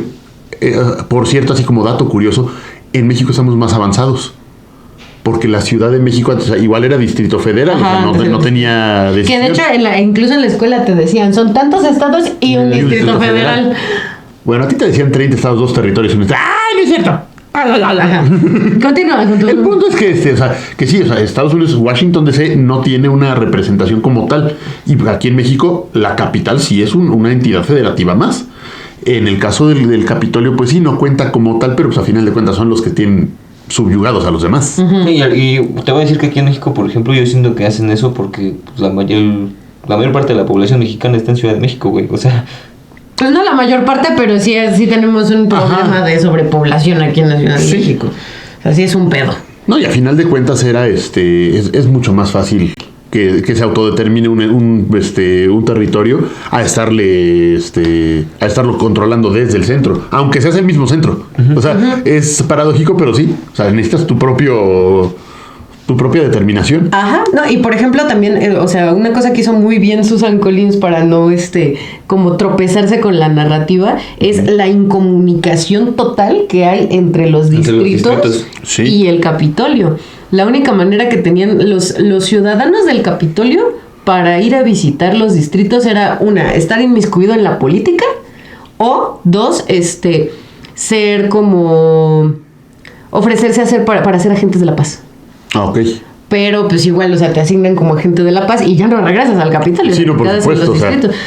por cierto, así como dato curioso, en México estamos más avanzados. Porque la Ciudad de México, o sea, igual era Distrito Federal, no tenía decisión. Que de hecho, incluso en la escuela te decían, son tantos estados y un distrito federal. Bueno, a ti te decían 30 estados, 2 territorios. ¡Ay, no es cierto! Continúa con tu... El punto es que, que sí, Estados Unidos, Washington DC no tiene una representación como tal. Y aquí en México, la capital sí es una entidad federativa más. En el caso del Capitolio, pues sí, no cuenta como tal, pero pues a final de cuentas son los que tienen subyugados a los demás. Y te voy a decir que aquí en México, por ejemplo, yo siento que hacen eso porque pues, la mayor parte de la población mexicana está en Ciudad de México, güey. O sea... Pues no la mayor parte, pero sí tenemos un problema de sobrepoblación aquí en la Ciudad de México. O sea, sí es un pedo. No, y a final de cuentas es mucho más fácil que se autodetermine un territorio a estarlo controlando desde el centro, aunque seas el mismo centro. O sea, es paradójico, pero sí. O sea, necesitas tu propia determinación. No, y por ejemplo también, o sea, una cosa que hizo muy bien Susan Collins para no, como tropezarse con la narrativa, es la incomunicación total que hay entre los distritos sí. y el Capitolio. La única manera que tenían los ciudadanos del Capitolio para ir a visitar los distritos era, una, estar inmiscuido en la política, o dos, ser como... ofrecerse a ser para ser agentes de la paz. Ok. Pero pues igual, o sea, te asignan como agente de la paz y ya no regresas al Capitolio. Sí, no, por supuesto.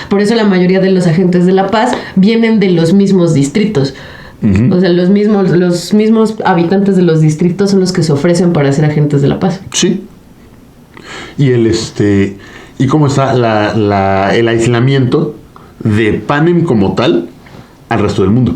Por eso la mayoría de los agentes de la paz vienen de los mismos distritos. O sea, los mismos habitantes de los distritos son los que se ofrecen para ser agentes de la paz. Sí. Y ¿y cómo está el aislamiento de Panem como tal al resto del mundo?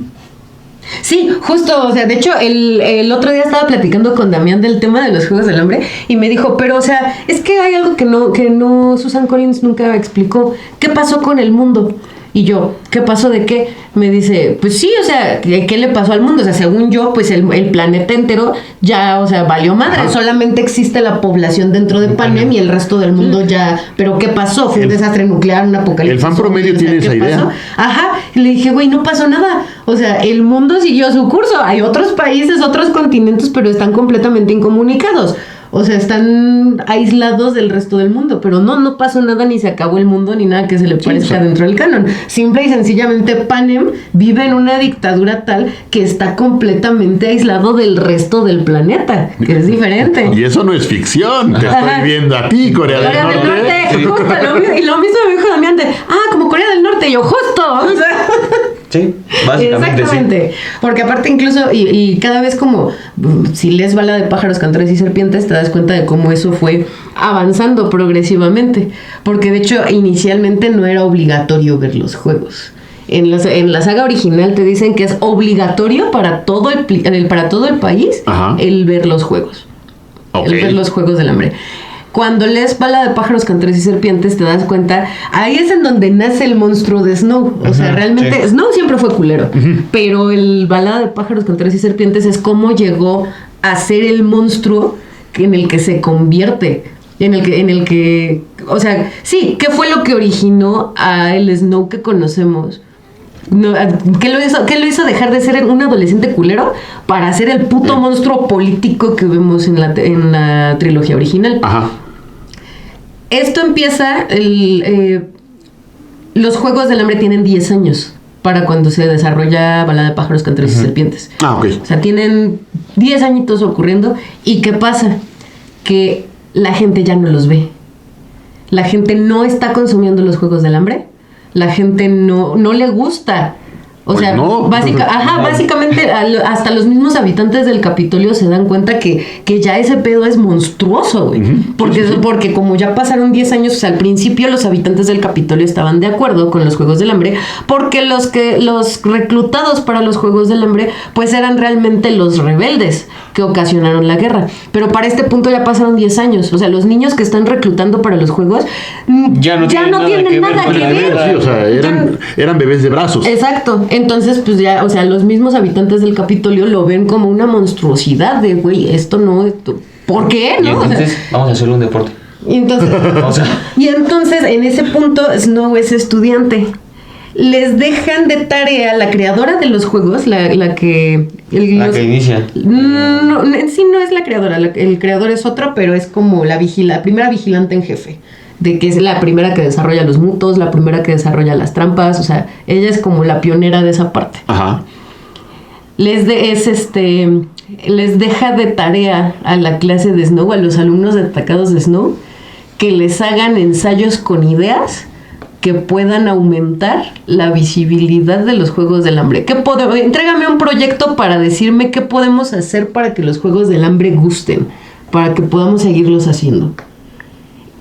Sí, justo, o sea, de hecho el otro día estaba platicando con Damián del tema de los Juegos del Hambre y me dijo, pero o sea, es que hay algo que no Susan Collins nunca explicó. ¿Qué pasó con el mundo? Y yo, ¿qué pasó de qué? Me dice, pues sí, o sea, ¿qué le pasó al mundo? O sea, según yo, pues el planeta entero ya, o sea, valió madre. Ajá. Solamente existe la población dentro de Panem y el resto del mundo ya... ¿Pero qué pasó? ¿Fue un desastre nuclear, un apocalipsis? El fan promedio O sea, tiene ¿qué esa idea. pasó? Ajá. Y le dije, güey, no pasó nada. O sea, el mundo siguió su curso. Hay otros países, otros continentes, pero están completamente incomunicados. O sea, están aislados del resto del mundo, pero no pasó nada, ni se acabó el mundo, ni nada que se le parezca dentro del canon. Simple y sencillamente Panem vive en una dictadura tal que está completamente aislado del resto del planeta, que es diferente. Y eso no es ficción. Te Ajá. estoy viendo a ti, Corea del Corea del Norte. Norte, justo, y lo mismo me dijo Damián como Corea del Norte, y yo justo, o sea... Sí, básicamente Exactamente, porque aparte incluso, y cada vez como, si lees Bala de pájaros, cantores y serpientes, te das cuenta de cómo eso fue avanzando progresivamente, porque de hecho inicialmente no era obligatorio ver los juegos. En la saga original te dicen que es obligatorio para todo el país Ajá. el ver los juegos, Ok. el ver los Juegos del Hambre. Cuando lees Bala de pájaros, cantores y serpientes, te das cuenta, ahí es en donde nace el monstruo de Snow. O sea, realmente, sí. Snow siempre fue culero, pero el Bala de pájaros, cantores y serpientes es cómo llegó a ser el monstruo en el que se convierte. En el que, o sea, sí, ¿qué fue lo que originó a el Snow que conocemos? No, ¿qué lo hizo dejar de ser un adolescente culero para ser el puto monstruo político que vemos en la trilogía original? Ajá. Esto empieza, los Juegos del Hambre tienen 10 años para cuando se desarrolla Bala de pájaros, cantores y serpientes. Ah, ok. O sea, tienen 10 añitos ocurriendo. ¿Y qué pasa? Que la gente ya no los ve. La gente no está consumiendo los Juegos del Hambre. La gente no le gusta. O Pues sea, no. básicamente hasta los mismos habitantes del Capitolio se dan cuenta que ya ese pedo es monstruoso, güey. Porque como ya pasaron 10 años, o sea, al principio los habitantes del Capitolio estaban de acuerdo con los Juegos del Hambre, porque los reclutados para los Juegos del Hambre, pues eran realmente los rebeldes que ocasionaron la guerra. Pero para este punto ya pasaron 10 años. O sea, los niños que están reclutando para los juegos Ya no tienen nada que ver con la guerra. Sí, o sea, eran bebés de brazos. Exacto. Entonces, pues ya, o sea, los mismos habitantes del Capitolio lo ven como una monstruosidad de, güey, ¿por qué? Y ¿No? O sea, entonces, vamos a hacerle un deporte. y entonces, en ese punto, Snow es estudiante. Les dejan de tarea la creadora de los juegos, la que inicia. No, en sí no es la creadora, el creador es otro, pero es como la primera vigilante en jefe. De que es la primera que desarrolla los mutos, la primera que desarrolla las trampas, o sea, ella es como la pionera de esa parte. Ajá. Les deja de tarea a la clase de Snow, a los alumnos destacados de Snow, que les hagan ensayos con ideas que puedan aumentar la visibilidad de los Juegos del Hambre. Entrégame un proyecto para decirme qué podemos hacer para que los Juegos del Hambre gusten, para que podamos seguirlos haciendo.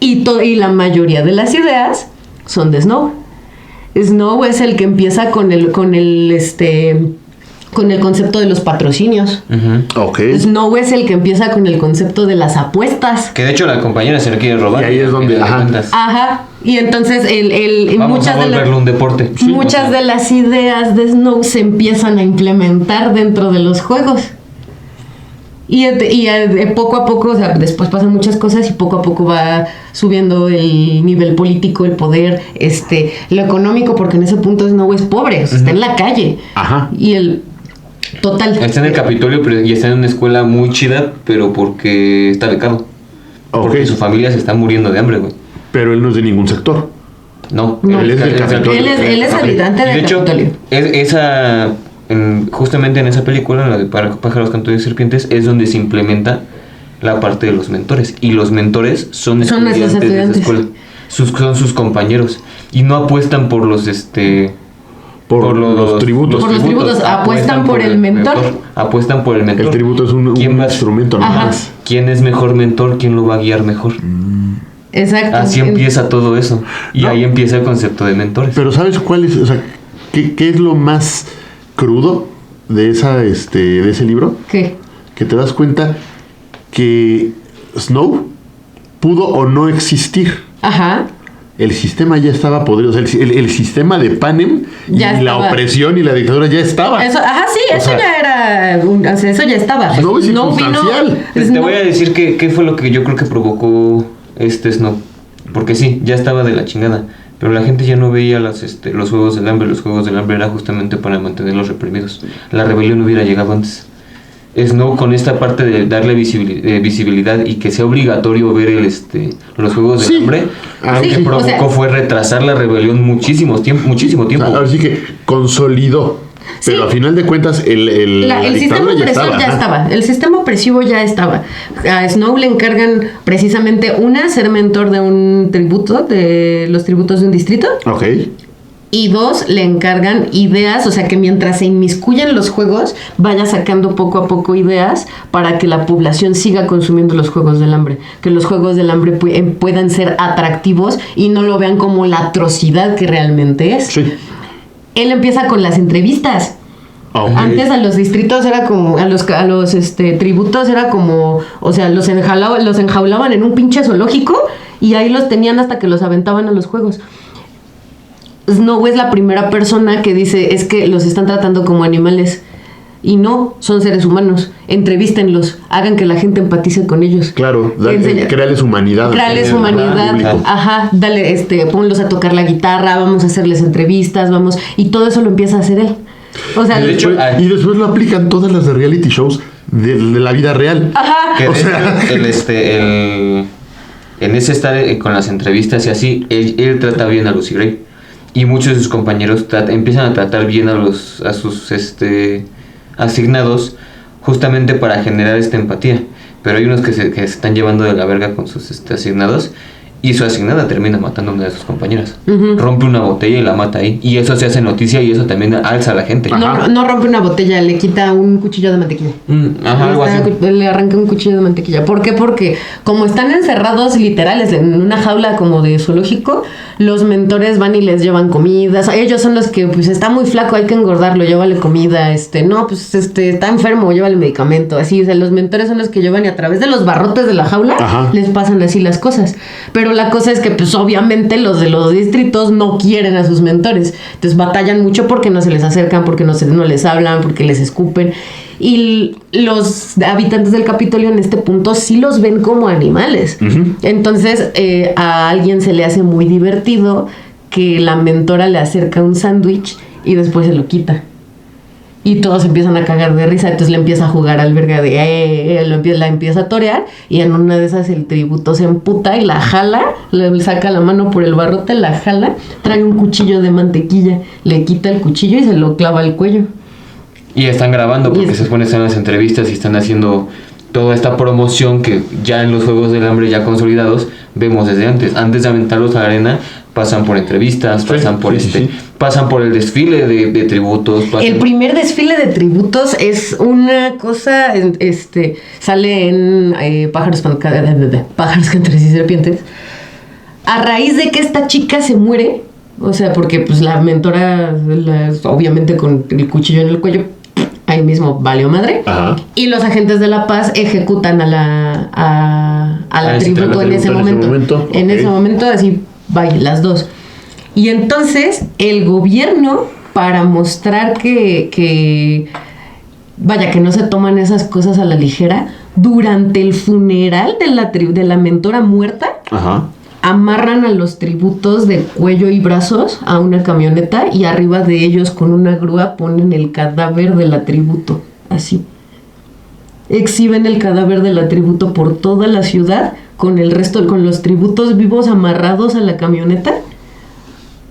Y la mayoría de las ideas son de Snow. Snow es el que empieza con el concepto de los patrocinios. Ok. Snow es el que empieza con el concepto de las apuestas. Que de hecho la compañera se lo quiere robar. Y ahí es donde, ajá. Ajá. Y entonces Vamos a volverlo un deporte. muchas de las ideas de Snow se empiezan a implementar dentro de los juegos. Y poco a poco, o sea, después pasan muchas cosas y poco a poco va subiendo el nivel político, el poder, lo económico, porque en ese punto Snow es pobre, o sea, está en la calle. Ajá. Y total. Está en el Capitolio y está en una escuela muy chida, pero porque está becado. Ok. Porque su familia se está muriendo de hambre, güey. Pero él no es de ningún sector. No, Él es del Capitolio. Él es habitante Y de del hecho, Capitolio. justamente en esa película, la de Pájaros, Cantores y Serpientes, es donde se implementa la parte de los mentores. Y los mentores son Son nuestros estudiantes de esa estudiantes. escuela. Son sus compañeros. Y no apuestan por los Por los tributos. Por los tributos, apuestan por el mentor. Apuestan por el mentor. El tributo es un ¿Quién va- instrumento, Ajá. nada más. ¿Quién es mejor mentor? ¿Quién lo va a guiar mejor? Exacto. Así empieza todo eso. Y No. ahí empieza el concepto de mentores. Pero ¿sabes cuál es? O sea, ¿qué es lo más crudo de ese libro? ¿Qué? Que te das cuenta que Snow pudo o no existir, Ajá. el sistema ya estaba podrido. O sea, el sistema de Panem y Ya la estaba. opresión y la dictadura ya estaba. Eso, ajá, sí, O eso sea, ya era. O sea, eso ya estaba. Snow es Snow circunstancial. Te voy a decir qué fue lo que yo creo que provocó Snow. Porque sí, ya estaba de la chingada. Pero la gente ya no veía los Juegos del Hambre. Los Juegos del Hambre era justamente para mantenerlos reprimidos. La rebelión no hubiera llegado antes. Snow, con esta parte de darle visibilidad y que sea obligatorio ver los Juegos del Sí. Hambre, Ah, lo sí, que o provocó sea, fue retrasar la rebelión muchísimo tiempo. O sea, ahora sí que consolidó. Pero Sí. a final de cuentas, la El sistema dictadura ya opresor estaba. ya ajá. estaba. El sistema opresivo ya estaba. A Snow le encargan precisamente ser mentor de un tributo, de los tributos de un distrito. Ok. Y 2, le encargan ideas, o sea, que mientras se inmiscuya en los juegos, vaya sacando poco a poco ideas para que la población siga consumiendo los Juegos del Hambre. Que los Juegos del Hambre puedan ser atractivos y no lo vean como la atrocidad que realmente es. Sí. Él empieza con las entrevistas. Ok. Antes a los distritos era como, a los tributos era como, o sea, los enjaulaban en un pinche zoológico y ahí los tenían hasta que los aventaban a los juegos. Snow es la primera persona que dice, es que los están tratando como animales. Y no, son seres humanos. Entrevístenlos, hagan que la gente empatice con ellos. Claro, Enseña- créales humanidad. Crearles al humanidad, público. ajá, dale, ponlos a tocar la guitarra, vamos a hacerles entrevistas, y todo eso lo empieza a hacer él. O sea, De hecho, Y después lo aplican todas las de reality shows de la vida real. ajá, Que O de sea- hecho, en ese estar con las entrevistas y así, él trata bien a Lucy Gray. Y muchos de sus compañeros empiezan a tratar bien a sus asignados, justamente para generar esta empatía. Pero hay unos que se están llevando de la verga con sus asignados. Y su asignada termina matando a una de sus compañeras. Ujú. Rompe una botella y la mata ahí. Y eso se hace noticia y eso también alza a la gente. Ajá. no rompe una botella, le quita un cuchillo de mantequilla. Ajá, algo así. Le arranca un cuchillo de mantequilla. ¿Por qué? Porque como están encerrados literales en una jaula como de zoológico, los mentores van y les llevan comidas. Ellos son los que, pues, está muy flaco, hay que engordarlo, llévale comida. No, pues, está enfermo, llévale medicamento. Así, o sea, los mentores son los que llevan y a través de los barrotes de la jaula Ajá. les pasan así las cosas. Pero la cosa es que, pues, obviamente los de los distritos no quieren a sus mentores. Entonces batallan mucho porque no se les acercan, porque no les hablan, porque les escupen. Y los habitantes del Capitolio en este punto sí los ven como animales. Ujú. Entonces a alguien se le hace muy divertido que la mentora le acerca un sándwich y después se lo quita. Y todos empiezan a cagar de risa. Entonces le empieza a jugar al verga la empieza a torear. Y en una de esas el tributo se emputa y la jala. Le saca la mano por el barrote, la jala. Trae un cuchillo de mantequilla. Le quita el cuchillo y se lo clava al cuello. Y están grabando porque se supone que están las entrevistas y están haciendo toda esta promoción que ya en los Juegos del Hambre ya consolidados vemos desde antes. Antes de aventarlos a la arena, pasan por entrevistas, Sí, pasan por sí. pasan por el desfile de tributos. El primer desfile de tributos es una cosa, sale en Pájaros Cantores y Serpientes. A raíz de que esta chica se muere, o sea, porque pues la mentora, obviamente con el cuchillo en el cuello, ahí mismo valió madre. Ajá. Y los agentes de la paz ejecutan a la ese tributo en ese momento. En ok. ese momento, así, vaya, las dos. Y entonces el gobierno, para mostrar que no se toman esas cosas a la ligera, durante el funeral de la mentora muerta, Ajá. amarran a los tributos de cuello y brazos a una camioneta y arriba de ellos con una grúa ponen el cadáver del atributo, así. Exhiben el cadáver del atributo por toda la ciudad con los tributos vivos amarrados a la camioneta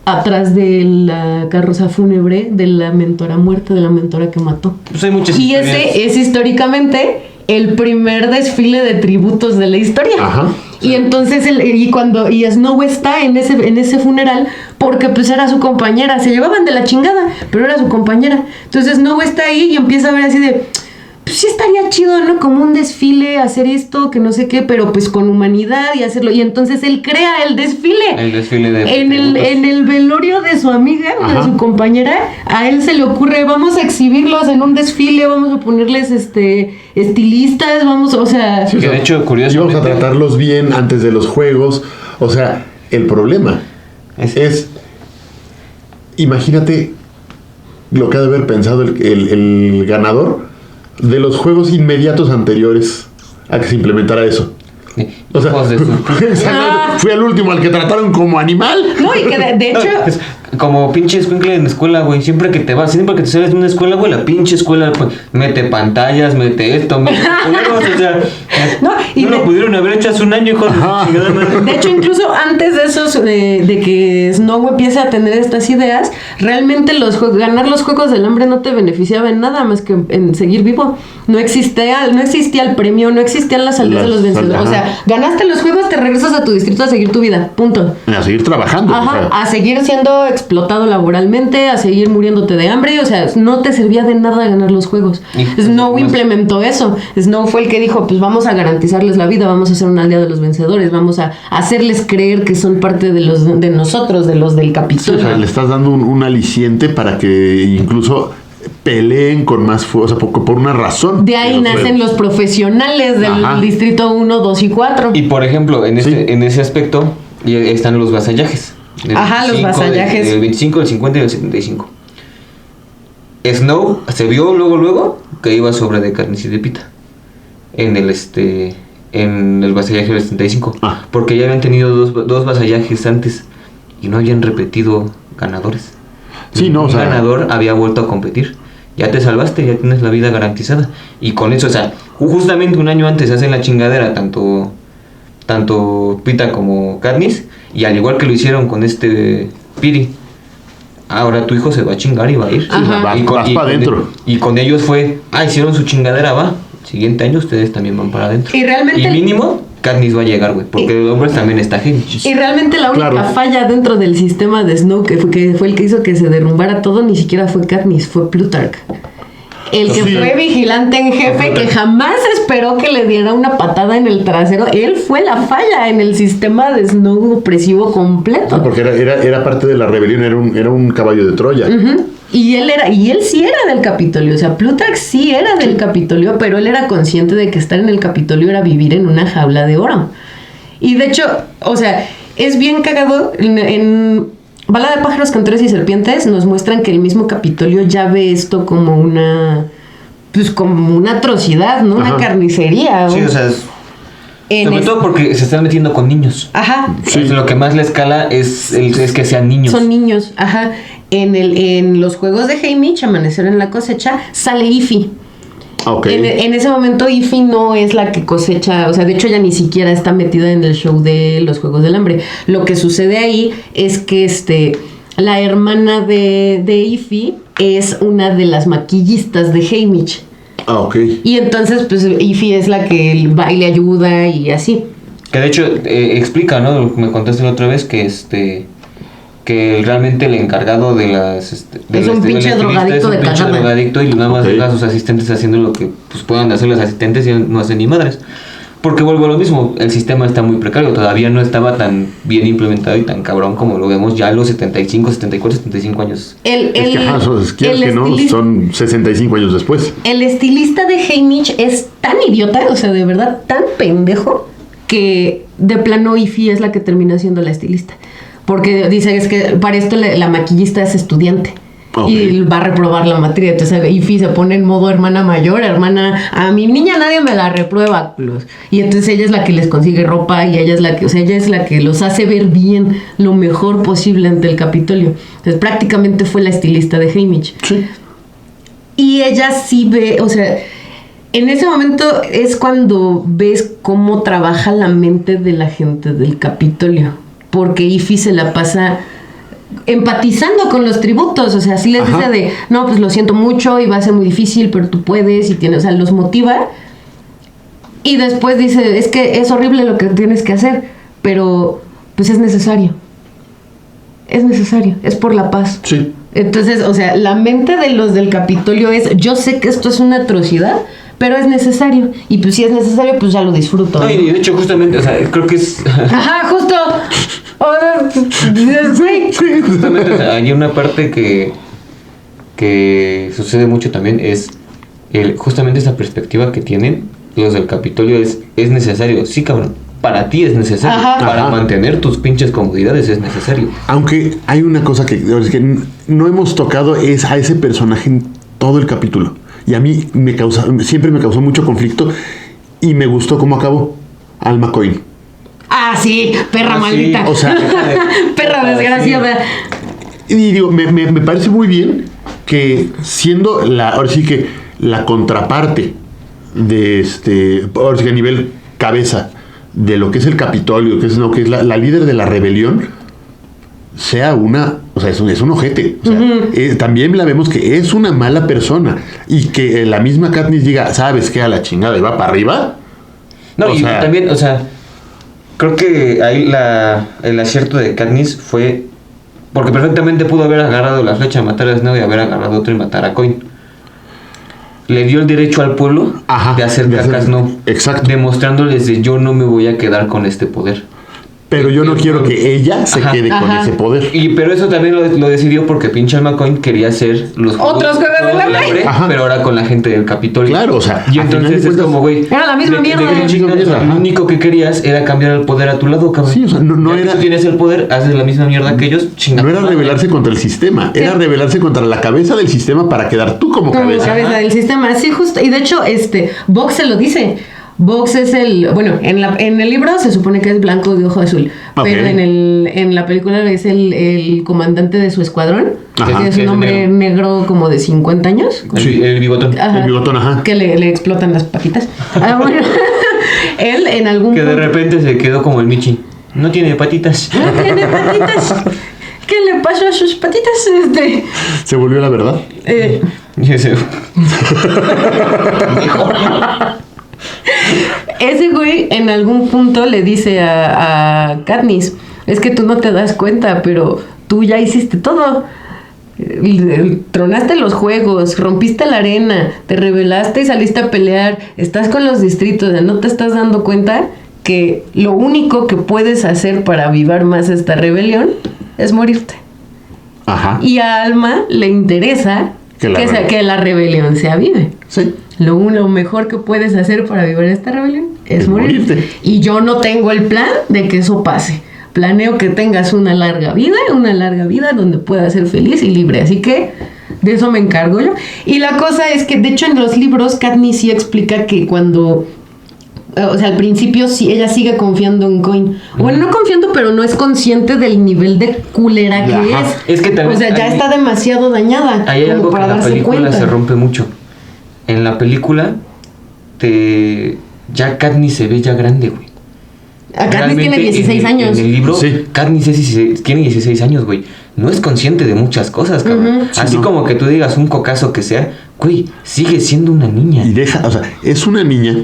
atrás de la carroza fúnebre de la mentora muerta, de la mentora que mató. Pues hay muchas Y historias. ese es históricamente el primer desfile de tributos de la historia. Ajá. Y entonces y Snow está en ese funeral porque pues era su compañera, se llevaban de la chingada, pero era su compañera. Entonces Snow está ahí y empieza a ver así de, pues sí estaría chido, ¿no? Como un desfile, hacer esto, que no sé qué, pero pues con humanidad y hacerlo. Y entonces él crea el desfile. El desfile de En el velorio de su amiga, Ajá. de su compañera, a él se le ocurre, vamos a exhibirlos en un desfile, vamos a ponerles estilistas, o sea... Sí, Que de hecho, y vamos curiosamente... a tratarlos bien antes de los juegos. O sea, el problema es... Imagínate lo que ha de haber pensado el ganador de los juegos inmediatos anteriores a que se implementara eso. O sea, fui al último al que trataron como animal. No, y que de hecho... Como pinche escuincle en escuela, güey. Siempre que te te sales de una escuela, güey, la pinche escuela pues, mete pantallas, mete esto, mete culeros, o sea... No lo pudieron haber hecho hace un año, hijo de chingada madre. De hecho, incluso antes de eso, de que Snow empiece a tener estas ideas, realmente ganar los Juegos del Hambre no te beneficiaba en nada más que en seguir vivo. No existía el premio, no existían las salidas de los vencedores. O sea, ganaste los juegos, te regresas a tu distrito a seguir tu vida. Punto. A seguir trabajando. Ajá, o sea, a seguir siendo explotado laboralmente, a seguir muriéndote de hambre. O sea, no te servía de nada ganar los juegos. Snow implementó eso. Snow fue el que dijo, pues vamos a garantizarles la vida, vamos a hacer una aldea de los vencedores, vamos a hacerles creer que son parte de nosotros, de los del Capitolio. Sí, o sea, le estás dando un aliciente para que incluso peleen con más fuerza, por una razón. De ahí nacen los profesionales del distrito 1, 2 y 4. Y por ejemplo, en ese aspecto están los vasallajes. Los vasallajes. Del 25, del 50 y del 75. Snow se vio luego que iba sobre de Katniss y de Pita en el vasallaje del 75, porque ya habían tenido dos vasallajes antes y no habían repetido ganadores. Sí, no, un ganador había vuelto a competir. Ya te salvaste, ya tienes la vida garantizada. Y con eso, o sea, justamente un año antes hacen la chingadera tanto Pita como Katniss, y al igual que lo hicieron con Piri, ahora tu hijo se va a chingar y va a ir. Vas para adentro. Y con ellos fue, hicieron su chingadera, va. Siguiente año ustedes también van para adentro. Y realmente... Y mínimo, Katniss va a llegar, güey, porque el hombre también está Haymitch. Y realmente la única falla dentro del sistema de Snow, que fue el que hizo que se derrumbara todo, ni siquiera fue Katniss, fue Plutarch. El que fue vigilante en jefe, que jamás esperó que le diera una patada en el trasero. Él fue la falla en el sistema de Snow opresivo completo. Porque era parte de la rebelión, era un caballo de Troya. Y él sí era del Capitolio. O sea, Plutarch sí era del Capitolio, pero él era consciente de que estar en el Capitolio era vivir en una jaula de oro. Y de hecho, o sea, es bien cagado. En Balada de pájaros, cantores y serpientes nos muestran que el mismo Capitolio ya ve esto como una atrocidad, ¿no? Una carnicería. Sí, o sea, sobre todo porque se están metiendo con niños. Ajá. Sí. Lo que más le escala es que sean niños. Son niños, ajá. En los juegos de Haymitch, Amanecer en la cosecha, sale Ify. Okay. En ese momento Ify no es la que cosecha, o sea, de hecho ella ni siquiera está metida en el show de los Juegos del Hambre. Lo que sucede ahí es que la hermana de Ify es una de las maquillistas de Haymitch. Y entonces pues Ify es la que va y le ayuda y así. Que de hecho explica, ¿no? Me contaste la otra vez que realmente el encargado de las es un pinche drogadicto de cagada. Drogadicto y nada más deja a sus asistentes haciendo lo que pues, puedan hacer los asistentes y no hacen ni madres. Porque vuelvo a lo mismo, el sistema está muy precario, todavía no estaba tan bien implementado y tan cabrón como lo vemos ya a los 75, 74, 75 años. Son 65 años después. El estilista de Haymitch es tan idiota, o sea, de verdad, tan pendejo, que de plano Ify es la que termina siendo la estilista. Porque dice es que para esto la maquillista es estudiante. Y va a reprobar la materia. Entonces Ify se pone en modo hermana mayor, a mi niña nadie me la reprueba. Y entonces ella es la que les consigue ropa y ella es la que los hace ver bien, lo mejor posible ante el Capitolio. Entonces prácticamente fue la estilista de Haymitch. Sí. Y ella sí ve, o sea, en ese momento es cuando ves cómo trabaja la mente de la gente del Capitolio. Porque Ify se la pasa empatizando con los tributos, o sea, sí les dice no, pues lo siento mucho y va a ser muy difícil, pero tú puedes y tienes, o sea, los motiva. Y después dice, es que es horrible lo que tienes que hacer, pero pues es necesario. Es por la paz. Sí. Entonces, o sea, la mente de los del Capitolio es, yo sé que esto es una atrocidad, pero es necesario. Y pues si es necesario, pues ya lo disfruto. No, y de hecho, justamente, o sea, creo que es... Ajá, justo. Justamente, o sea, hay una parte que sucede mucho también, es justamente esa perspectiva que tienen los del Capitolio, es necesario. Sí, cabrón, para ti es necesario. Ajá. Para Ajá. mantener tus pinches comodidades es necesario. Aunque hay una cosa que no hemos tocado es a ese personaje en todo el capítulo. Y a mí siempre me causó mucho conflicto y me gustó cómo acabó. Alma Coin. Ah, sí, perra Ah, sí. maldita. O sea, perra desgraciada. y digo, me parece muy bien que siendo ahora sí que la contraparte de ahora sí que a nivel cabeza de lo que es el Capitolio, que es lo que es la líder de la rebelión, sea o sea, es un ojete. O sea, también la vemos que es una mala persona y que la misma Katniss diga, ¿sabes qué? A la chingada y va para arriba. No, O y sea, también, o sea, creo que ahí el acierto de Katniss fue porque perfectamente pudo haber agarrado la flecha, matar a Snow y haber agarrado otro y matar a Coin. Le dio el derecho al pueblo Ajá, de hacer caca a Snow. exacto. Demostrándoles de yo no me voy a quedar con este poder. Pero yo no quiero que ella se Ajá, quede con ajá. ese poder. Pero eso también lo decidió porque pinche Alma Coin quería hacer los Otros Juegos del Hambre. Ajá. pero ahora con la gente del Capitolio. Claro, o sea, Y a final entonces de es cuentas- como, güey. Era la misma mierda. qué chingados, Mierda, ajá. lo único que querías era cambiar el poder a tu lado, cabrón. Sí, o sea, no Ya que era- tú tienes el poder, haces la misma mierda que ellos, chingada. No era rebelarse contra el sistema, era rebelarse contra la cabeza del sistema para quedar tú como Como cabeza. cabeza del sistema, sí, justo. Y de hecho, Vox se lo dice. Vox es bueno, en el libro se supone que es blanco de ojo azul, Ok. pero en la película es el comandante de su escuadrón, Ajá. que es Que un es hombre negro como de 50 años. Sí. El bigotón. Ajá. El bigotón, ajá. Que le explotan las patitas. Ah, bueno. Él en algún Que de punto- repente se quedó como el Michi. No tiene patitas. No tiene patitas. ¿Qué le pasó a sus patitas? Se volvió la verdad. Y ese- Ese güey en algún punto le dice a Katniss, es que tú no te das cuenta, pero tú ya hiciste todo. Tronaste los juegos, rompiste la arena, te rebelaste y saliste a pelear, estás con los distritos, no te estás dando cuenta que lo único que puedes hacer para avivar más esta rebelión es morirte. Ajá. Y a Alma le interesa que la rebelión se avive. Sí. Lo mejor que puedes hacer para vivir esta rebelión es Es morirte. morirte. Y yo no tengo el plan de que eso pase. Planeo que tengas una larga vida donde puedas ser feliz y libre. Así que de eso me encargo yo. Y la cosa es que, de hecho, en los libros Katniss sí explica que cuando... O sea, al principio sí, ella sigue confiando en Coin. Bueno, no confiando, pero no es consciente del nivel de culera que Ajá. es. Es que también o sea, ya ahí- está demasiado dañada Ahí hay como algo que para en la darse película cuenta. se rompe mucho. En la película, ya Katniss se ve ya grande, güey. A Katniss tiene Realmente, 16 años. En el libro, Sí. Katniss tiene 16 años, güey. No es consciente de muchas cosas, cabrón. Ujú. Sí, Así no. como que tú digas un cocazo que sea, güey, sigue siendo una niña. Y o sea, es una niña,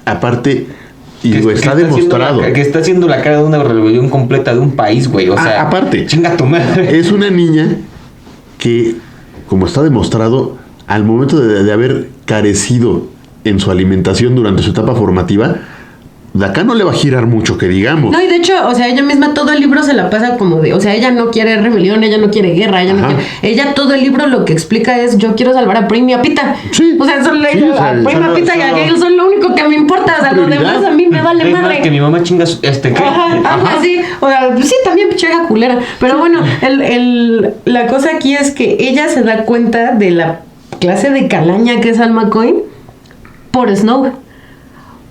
aparte, y digo, está demostrado. Que está haciendo la cara de una rebelión completa de un país, güey. O sea, aparte. chinga tu madre. Es una niña que, como está demostrado, al momento de haber carecido en su alimentación durante su etapa formativa, de acá no le va a girar mucho, que digamos. No, y de hecho, o sea, ella misma todo el libro se la pasa como de, o sea, ella no quiere rebelión, ella no quiere guerra, ella no Ajá. quiere, ella todo el libro lo que explica es, yo quiero salvar a Prim y a Pita. Sí. O sea, solo Sí, ella, o sea, a Prim, a Pita y a Gale son lo único que me importa, o sea, lo Prioridad. demás a mí me vale Es más madre. que mi mamá chinga ¿qué? Ajá, algo así. O sea, pues sí, también pichega culera. Pero bueno, la cosa aquí es que ella se da cuenta de la clase de calaña que es Alma Coin por Snow.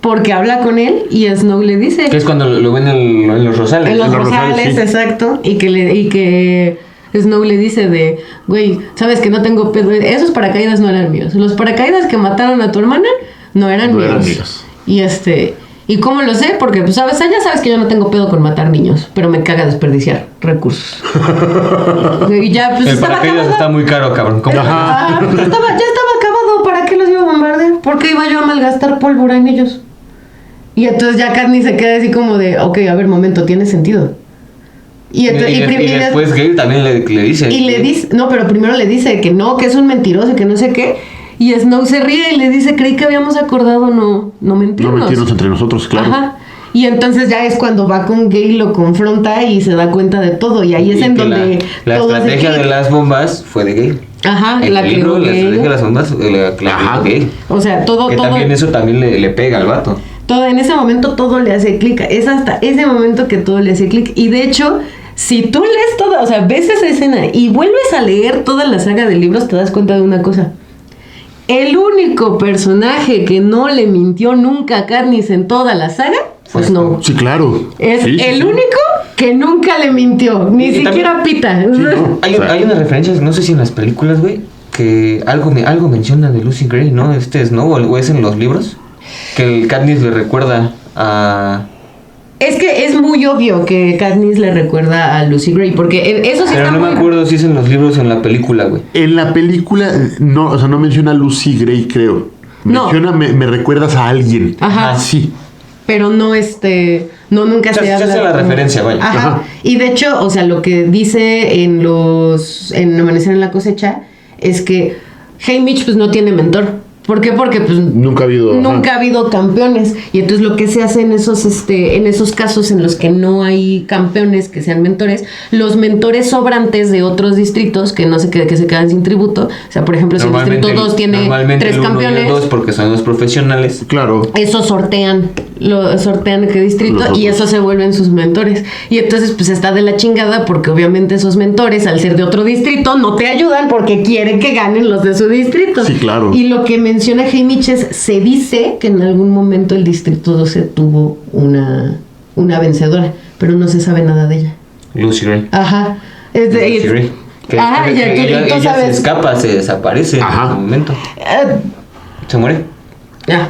Porque habla con él y Snow le dice. Que es cuando lo ven en los rosales. En los En los rosales, rosales, sí. exacto. Y que Snow le dice de, güey, sabes que no tengo pedo. Esos paracaídas no eran míos. Los paracaídas que mataron a tu hermana no eran No míos. eran míos. Y ¿y cómo lo sé? Porque, pues, sabes, ya sabes que yo no tengo pedo con matar niños, pero me caga desperdiciar recursos. Y ya, pues, El estaba paracaídas acabado. está muy caro, cabrón. ¿Cómo? Ya estaba acabado. ¿Para qué los iba a bombardear? ¿Por qué iba yo a malgastar pólvora en ellos? Y entonces ya Katniss se queda así como de, ok, a ver, momento, tiene sentido. Y después Gale también le dice. y le dice, no, pero primero le dice que no, que es un mentiroso y que no sé qué. Y Snow se ríe y le dice, creí que habíamos acordado no mentirnos. No mentirnos entre nosotros, claro. Ajá. Y entonces ya es cuando va con Gale, lo confronta y se da cuenta de todo. Y ahí es Y en que donde la todo hace estrategia clic. de las bombas fue de Gale. Ajá, En la el libro, creó la estrategia de Gale. las bombas la Ajá. creó Gale. O sea, todo, Que todo. también eso también le pega al vato. En ese momento todo le hace clic. Es hasta ese momento que todo le hace clic. Y de hecho, si tú lees toda, o sea, ves esa escena y vuelves a leer toda la saga de libros, te das cuenta de una cosa. El único personaje que no le mintió nunca a Katniss en toda la saga, pues no. Sí, claro. Es Sí, el sí. único que nunca le mintió, ni Y siquiera Pita. Sí, no. Hay una referencia, no sé si en las películas, güey, que algo menciona de Lucy Gray, ¿no? Snow, o es en los libros, que el Katniss le recuerda a... Es que es muy obvio que Katniss le recuerda a Lucy Gray, porque eso sí Pero está no me muy... acuerdo si es en los libros o en la película, güey. En la película, no, o sea, no menciona a Lucy Gray, creo. No. Menciona, me recuerdas a alguien. Ajá. Sí. Pero no no nunca Se se habla. hace la referencia, vaya. Ajá. Ajá. Y de hecho, o sea, lo que dice en Amanecer en la cosecha es que Haymitch pues no tiene mentor. ¿Por qué? Porque pues Nunca ha habido. nunca ha habido campeones. Y entonces lo que se hace en esos casos en los que no hay campeones que sean mentores, los mentores sobrantes de otros distritos que no se que se quedan sin tributo. O sea, por ejemplo, si el distrito 2 tiene 3 el 1 y campeones, el 2 porque son los profesionales. Claro. eso sortean de qué distrito Los y otros. eso se vuelven sus mentores. Y entonces pues está de la chingada porque obviamente esos mentores al ser de otro distrito no te ayudan porque quieren que ganen los de su distrito. Sí, claro. Y lo que menciona Haymitch es, se dice que en algún momento el distrito 12 tuvo una vencedora, pero no se sabe nada de ella. Lucy Gray. Ajá. Lucy Gray. Ajá, ya que ella tú sabes. se escapa, se desaparece Ajá. en un momento. Eh, Se muere. Ya.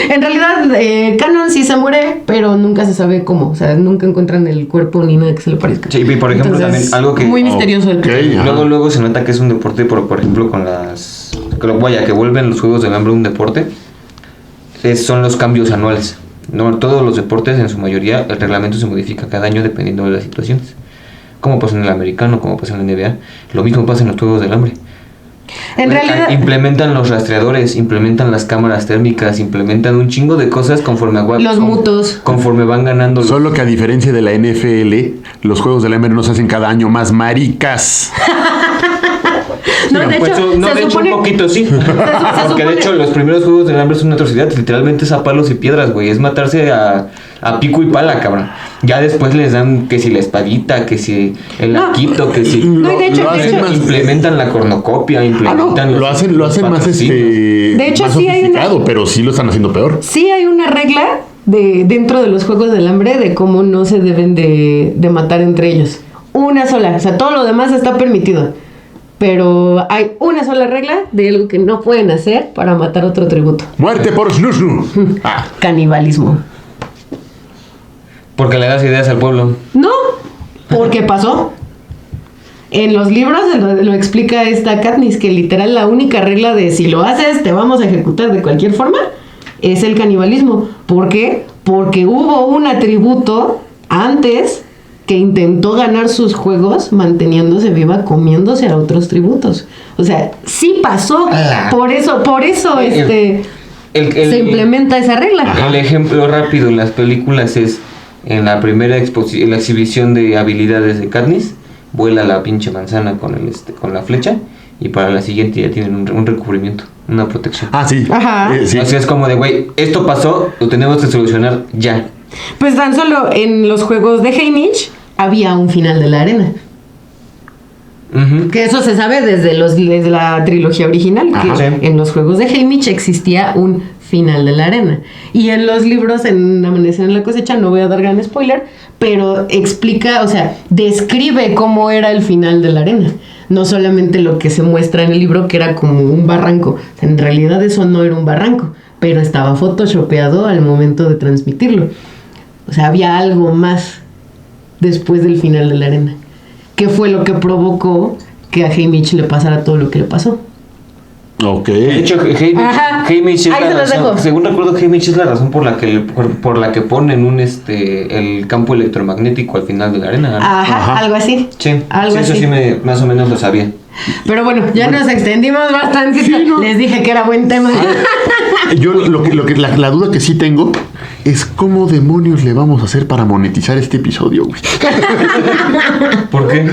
En realidad, Canon sí se muere, pero nunca se sabe cómo. O sea, nunca encuentran el cuerpo ni nada que se le parezca. Sí, y por ejemplo, Entonces, también algo que... muy misterioso el Ok, que. ajá. Luego se nota que es un deporte, por ejemplo, con las... que vuelven los Juegos del Hambre un deporte, son los cambios anuales. No, todos los deportes, en su mayoría, el reglamento se modifica cada año dependiendo de las situaciones. Como pasa en el americano, como pasa en la NBA. Lo mismo pasa en los Juegos del Hambre. En realidad, Implementan los rastreadores, implementan las cámaras térmicas, implementan un chingo de cosas conforme Los mutos. Conforme van ganando los... Solo que a diferencia de la NFL, los Juegos del Hambre no se hacen cada año más maricas. no, de Pues, hecho, no, se de hecho supone. un poquito sí. se Porque supone- de hecho los primeros Juegos del Hambre son una atrocidad. Literalmente es a palos y piedras, güey. Es matarse a pico y pala, cabrón. Ya después les dan que si la espadita, que si el No. arquito, que si... No, y de hecho, implementan la cornucopia, implementan... Lo hacen más patrocinios. De hecho, más sí hay una- sofisticado, pero sí lo están haciendo peor. Sí hay una regla dentro de los Juegos del Hambre de cómo no se deben de matar entre ellos. Una sola. O sea, todo lo demás está permitido. Pero hay una sola regla de algo que no pueden hacer para matar otro tributo. Muerte por Snusnu. Ah, Canibalismo. Porque le das ideas al pueblo. No, porque pasó. En los libros lo explica esta Katniss, que literal la única regla de si lo haces te vamos a ejecutar de cualquier forma es el canibalismo. ¿Por qué? Porque hubo un atributo antes que intentó ganar sus juegos manteniéndose viva comiéndose a otros tributos. O sea, sí pasó. Por eso se implementa esa regla. El ejemplo rápido en las películas es en la primera en la exhibición de habilidades de Katniss, vuela la pinche manzana con la flecha y para la siguiente ya tienen un recubrimiento, una protección. sí. Ajá. Sí. Así es como de, güey, esto pasó, lo tenemos que solucionar ya. Pues tan solo en los juegos de Haymitch había un final de la arena. Ujú. Que eso se sabe desde la trilogía original, que Ajá. Sí. en los juegos de Haymitch existía un final de la arena. Y en los libros, en Amanecer en la cosecha, no voy a dar gran spoiler, pero explica, o sea, describe cómo era el final de la arena. No solamente lo que se muestra en el libro, que era como un barranco. O sea, en realidad eso no era un barranco, pero estaba photoshopeado al momento de transmitirlo. O sea, había algo más después del final de la arena. ¿Qué fue lo que provocó que a Haymitch le pasara todo lo que le pasó? Ok. De hecho, Ajá. Haymitch es Ahí la se los razón, dejo. según recuerdo, Haymitch es la razón por la que ponen el campo electromagnético al final de la arena. ¿no? Ajá, algo así. Sí, Algo eso así. sí más o menos lo sabía. Pero bueno, ya nos extendimos bastante. Sí, ¿no? Les dije que era buen tema. Yo la duda que sí tengo es cómo demonios le vamos a hacer para monetizar este episodio, güey. ¿Por qué?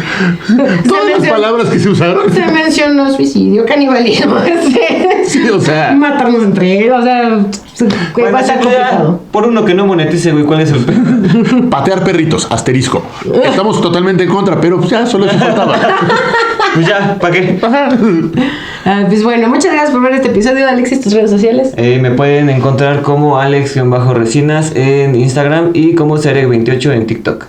Todas las palabras que se usaron. Se mencionó suicidio, canibalismo. Sí, o sea, Matarnos entre ellos, o sea, Bueno, va a estar sí, ya, complicado. por uno que no monetice, güey, ¿cuál es el pedo? patear perritos, asterisco. Estamos totalmente en contra, pero ya solo eso faltaba. Pues ya, ¿para qué? Pues bueno, muchas gracias por ver este episodio. Alexis, tus redes sociales. Me pueden encontrar como Alex-Resinas en Instagram y como Sereg28 en TikTok.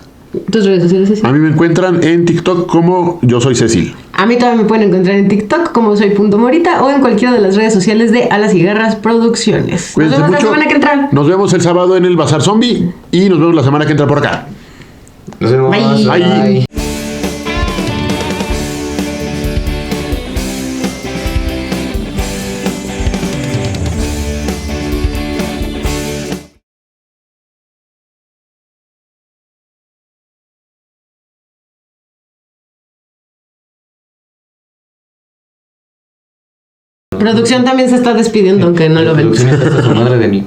Tus redes sociales, Ceci. A mí me encuentran en TikTok como Yo Soy Cecil. A mí también me pueden encontrar en TikTok como soy.morita o en cualquiera de las redes sociales de Alas y Garras Producciones. Nos Cuídense vemos la mucho. semana que entra. Nos vemos el sábado en el Bazar Zombie y nos vemos la semana que entra por acá. Nos vemos. Bye. Bye. Producción también se está despidiendo, aunque no lo ven. Producción está hasta su madre de mí.